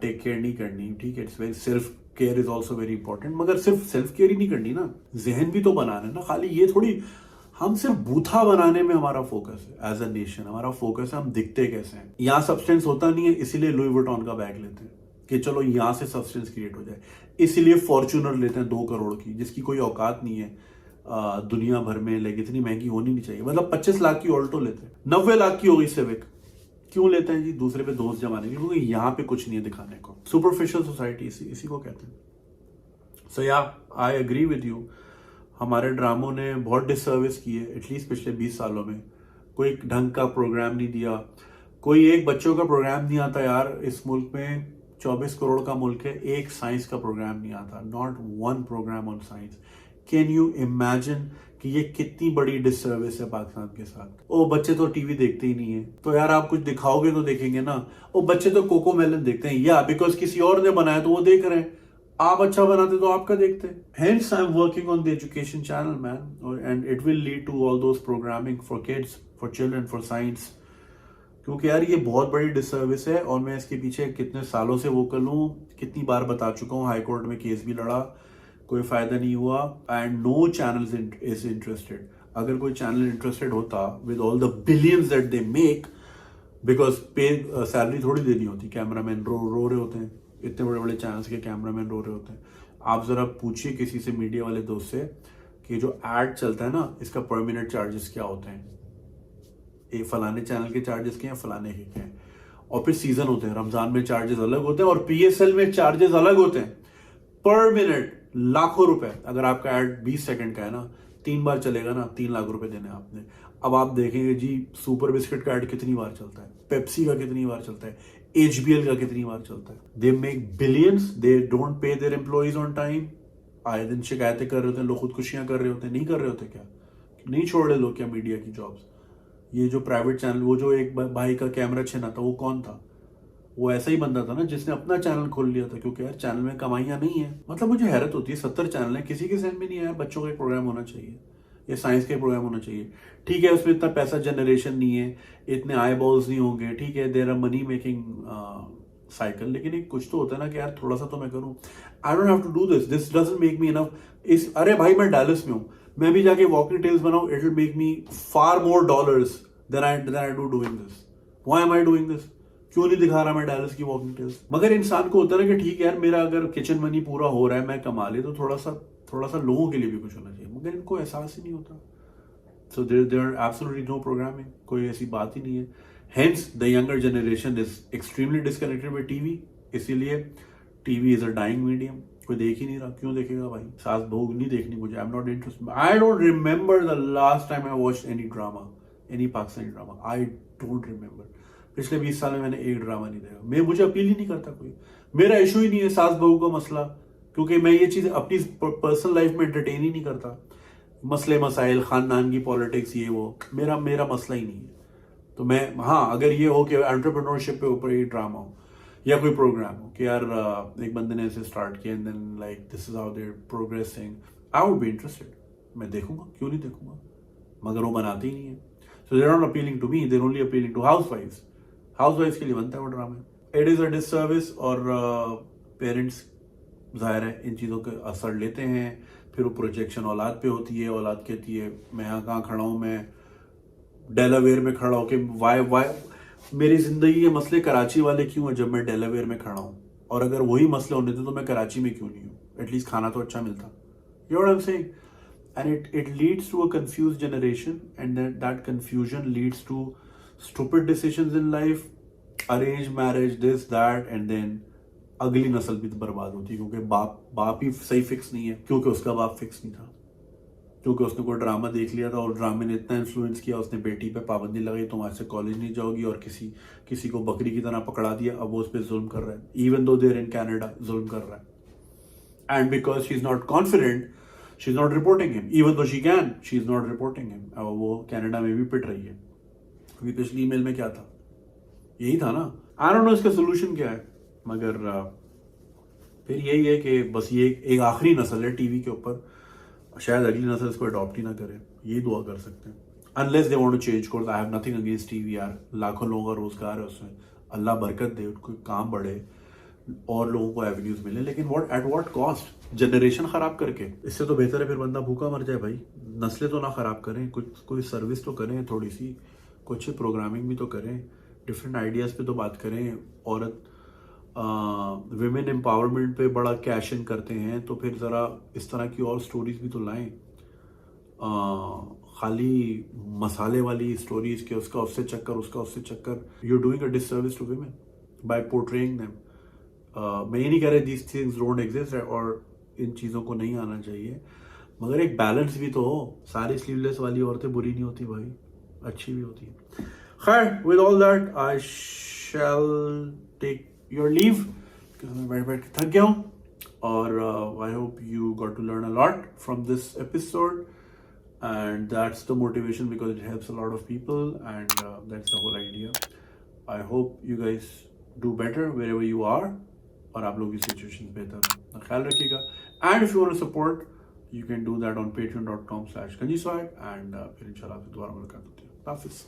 टेक केयर नहीं करनी, ठीक है, it's very, self care is also very important, मगर सिर्फ सेल्फ केयर ही नहीं करनी ना, जहन भी तो बनाना है ना। खाली ये थोड़ी हम सिर्फ बूथा बनाने में हमारा फोकस है। एज अ नेशन हमारा फोकस है हम दिखते कैसे हैं। यहाँ सब्सटेंस होता नहीं है, इसीलिए लुई वुइटन का बैग लेते हैं कि चलो यहाँ से सब्सटेंस क्रिएट हो जाए। इसीलिए फॉर्च्यूनर लेते हैं 2 करोड़ की, जिसकी कोई औकात नहीं है दुनिया भर में, लेकिन इतनी महंगी होनी नहीं चाहिए। मतलब 25 लाख की ऑल्टो लेते हैं, 90 लाख की हो गई सिविक। क्यों लेते हैं जी? दूसरे पे दोस्त जमाने की, क्योंकि यहाँ पे कुछ नहीं है दिखाने को। सुपरफिशियल सोसाइटी इसी को कहते हैं। सो या आई एग्री विद यू, हमारे ड्रामों ने बहुत डिसर्विस की है एटलीस्ट पिछले 20 सालों में। कोई ढंग का प्रोग्राम नहीं दिया, कोई एक बच्चों का प्रोग्राम नहीं आता यार। इस मुल्क में 24 करोड़ का मुल्क है, एक साइंस का प्रोग्राम नहीं आता, not one program on science. Can you imagine कि ये कितनी बड़ी डिसर्विस है पाकिस्तान के साथ। ओ बच्चे तो टीवी देखते ही नहीं है, तो यार आप कुछ दिखाओगे तो देखेंगे ना। ओ बच्चे तो कोको मेलन देखते हैं, या बिकॉज किसी और ने बनाया तो वो देख रहे हैं, आप अच्छा बनाते तो आपका देखते हैं। Hence I'm working on the education channel, man, and it will lead to all those programming for kids, for children, for science. क्योंकि यार ये बहुत बड़ी डिसर्विस है, और मैं इसके पीछे कितने सालों से वोकल हूँ, कितनी बार बता चुका हूँ, हाई कोर्ट में केस भी लड़ा, कोई फायदा नहीं हुआ। And no channel is interested. अगर कोई चैनल इंटरेस्टेड होता with all the billions that they make, because pay salary थोड़ी देनी होती, कैमरामैन रो रहे होते हैं, इतने बड़े बड़े चैनल्स के कैमरामैन रो रहे होते हैं। आप जरा पूछिए किसी से, मीडिया वाले दोस्त से, कि जो एड चलता है ना, इसका पर मिनट चार्जेस क्या होते हैं, ये फलाने चैनल के चार्जेस क्या हैं, फलाने के क्या हैं। और फिर सीजन होते हैं, रमजान में चार्जेस अलग होते हैं और PSL में चार्जेस अलग होते हैं। पर मिनट लाखों रुपए। अगर आपका एड 20 सेकंड का है ना, 3 बार चलेगा ना, 3 लाख रुपए देने आपने। अब आप देखेंगे जी सुपर बिस्किट का एड कितनी बार चलता है, पेप्सी का कितनी बार चलता है, HBL का कितनी बार चलता है। They make billions, they don't pay their employees on time. आए दिन शिकायतें कर रहे होते हैं लोग, खुदकुशियां कर रहे होते हैं, नहीं कर रहे होते क्या, नहीं छोड़ रहे लोग क्या मीडिया की जॉब्स। ये जो प्राइवेट चैनल, वो जो एक भाई का कैमरा छिना था, वो कौन था? वो ऐसा ही बंदा था ना जिसने अपना चैनल खोल लिया था, क्योंकि यार चैनल में कमाइयां नहीं है। मतलब मुझे हैरत होती है, 70 चैनल है, किसी के सहन में नहीं है यार बच्चों का एक प्रोग्राम होना चाहिए या साइंस का प्रोग्राम होना चाहिए। ठीक है, उसमें इतना पैसा जनरेशन नहीं है, इतने आई बॉल्स नहीं होंगे, ठीक है, there are money making cycle, लेकिन एक कुछ तो होता है ना कि यार थोड़ा सा तो मैं करूं। I don't have to do this, this doesn't make me enough. इस अरे भाई मैं डैलस में हूं, मैं भी जाके वॉकिंग टेल्स बनाऊं, it will make me far more dollars than I do doing this. Why am I doing this? क्यों नहीं दिखा रहा मैं डैलस की वॉकिंग टेल्स? मगर इंसान को होता है ना कि ठीक है यार, मेरा अगर किचन मनी पूरा हो रहा है, मैं कमा ले, तो थोड़ा सा लोगों के लिए भी कुछ होना चाहिए। मगर इनको एहसास ही नहीं होता। So there absolutely no programming, कोई ऐसी बात ही नहीं है। Hence the younger generation is extremely disconnected with TV. इसीलिए TV is a dying medium, कोई देख ही नहीं रहा। क्यों देखेगा भाई? सास बहू नहीं देखनी मुझे, आई am not interested. I don't remember the last time I watched any drama, any Pakistani drama. I don't remember. पिछले 20 साल में मैंने एक ड्रामा नहीं देखा। मुझे अपील ही नहीं करता कोई। मेरा इशू ही नहीं है सास बहू का मसला, क्योंकि मैं ये चीज अपनी पर्सनल लाइफ में एंटरटेन ही नहीं करता। मसले मसाइल, खानदान की पॉलिटिक्स, ये वो मेरा मसला ही नहीं है। तो मैं, हाँ, अगर ये हो कि एंटरप्रेन्योरशिप पे ऊपर ये ड्रामा हो या कोई प्रोग्राम हो कि यार एक बंदे ने ऐसे स्टार्ट किया and then like this is how they are progressing, I would be interested. मैं देखूंगा, क्यों नहीं देखूंगा? मगर वो बनाते ही नहीं है। सो they are not appealing to me, they are only appealing to हाउसवाइफ्स। हाउसवाइफ्स के लिए बनता है वो drama. It is a disservice. और पेरेंट्स जाहिर है इन चीज़ों के असर लेते हैं, फिर वो प्रोजेक्शन औलाद पे होती है। औलाद कहती है मैं यहाँ कहाँ खड़ा हूँ, मैं डेलावेयर में खड़ा हूँ, कि वाई मेरी जिंदगी के मसले कराची वाले क्यों हैं जब मैं डेलावेयर में खड़ा हूँ, और अगर वही मसले होने थे तो मैं कराची में क्यों नहीं हूँ? एटलीस्ट खाना तो अच्छा मिलता। You know what I am saying? And it leads to a confused generation, and that confusion leads to stupid decisions in life, arrange marriage, this that, and then अगली नस्ल भी बर्बाद होती है, क्योंकि बाप ही सही फिक्स नहीं है, क्योंकि उसका बाप फिक्स नहीं था, क्योंकि उसने कोई ड्रामा देख लिया था और ड्रामे ने इतना इन्फ्लुएंस किया, उसने बेटी पे पाबंदी लगाई, तुम आज से कॉलेज नहीं जाओगी, और किसी को बकरी की तरह पकड़ा दिया। अब वो उस पर जुल्म कर रहा है, even though there in Canada जुल्म कर रहा है। And because she is not confident, she is not reporting him, even though she can, she is not reporting him. अब वो कैनेडा में भी पिट रही है। अभी पिछली ईमेल में क्या था? यही था ना। आई डोंट नो इसका सोल्यूशन क्या है, मगर फिर यही है कि बस ये एक आखिरी नस्ल है टीवी के ऊपर, शायद अगली नस्ल इसको अडॉप्ट ही ना करे, ये दुआ कर सकते हैं। Unless they want to change course. I have nothing against TV यार, लाखों लोगों का रोजगार है उसमें, अल्लाह बरकत दे, उनको काम बढ़े और लोगों को एवेन्यूज मिले, लेकिन एट व्हाट कॉस्ट? जनरेशन खराब करके? इससे तो बेहतर है फिर बंदा भूखा मर जाए भाई। नस्लें तो ना खराब करें, कुछ कोई सर्विस तो करें, थोड़ी सी कुछ अच्छी प्रोग्रामिंग भी तो करें, डिफरेंट आइडियाज पे तो बात करें। औरत विमेन एम्पावरमेंट पे बड़ा कैश इन करते हैं, तो फिर ज़रा इस तरह की और स्टोरीज भी तो लाएं। खाली मसाले वाली स्टोरीज के उसका उससे चक्कर, उसका उससे चक्कर, you are doing a disservice to women by portraying them. मैं ये नहीं कह रहा दीज थिंग्स डोंट एग्जिस्ट और इन चीज़ों को नहीं आना चाहिए, मगर एक बैलेंस भी तो हो। सारी स्लीवलेस वाली औरतें बुरी नहीं होती भाई, अच्छी भी होती है। खैर, with all that I shall take your leave, मैं बैठ बैठ के थक गया हूँ। और I hope you got to learn a lot from this episode, and that's the motivation, because it helps a lot of people, and that's the whole idea. I hope you guys do better wherever you are, और आप लोगों की situation बेहतर हो। ख्याल रखिएगा, and if you want to support you can do that on patreon.com/ganjiswag, and फिर इंशाल्लाह दोबारा मुलाकात होती है। हाफिज़।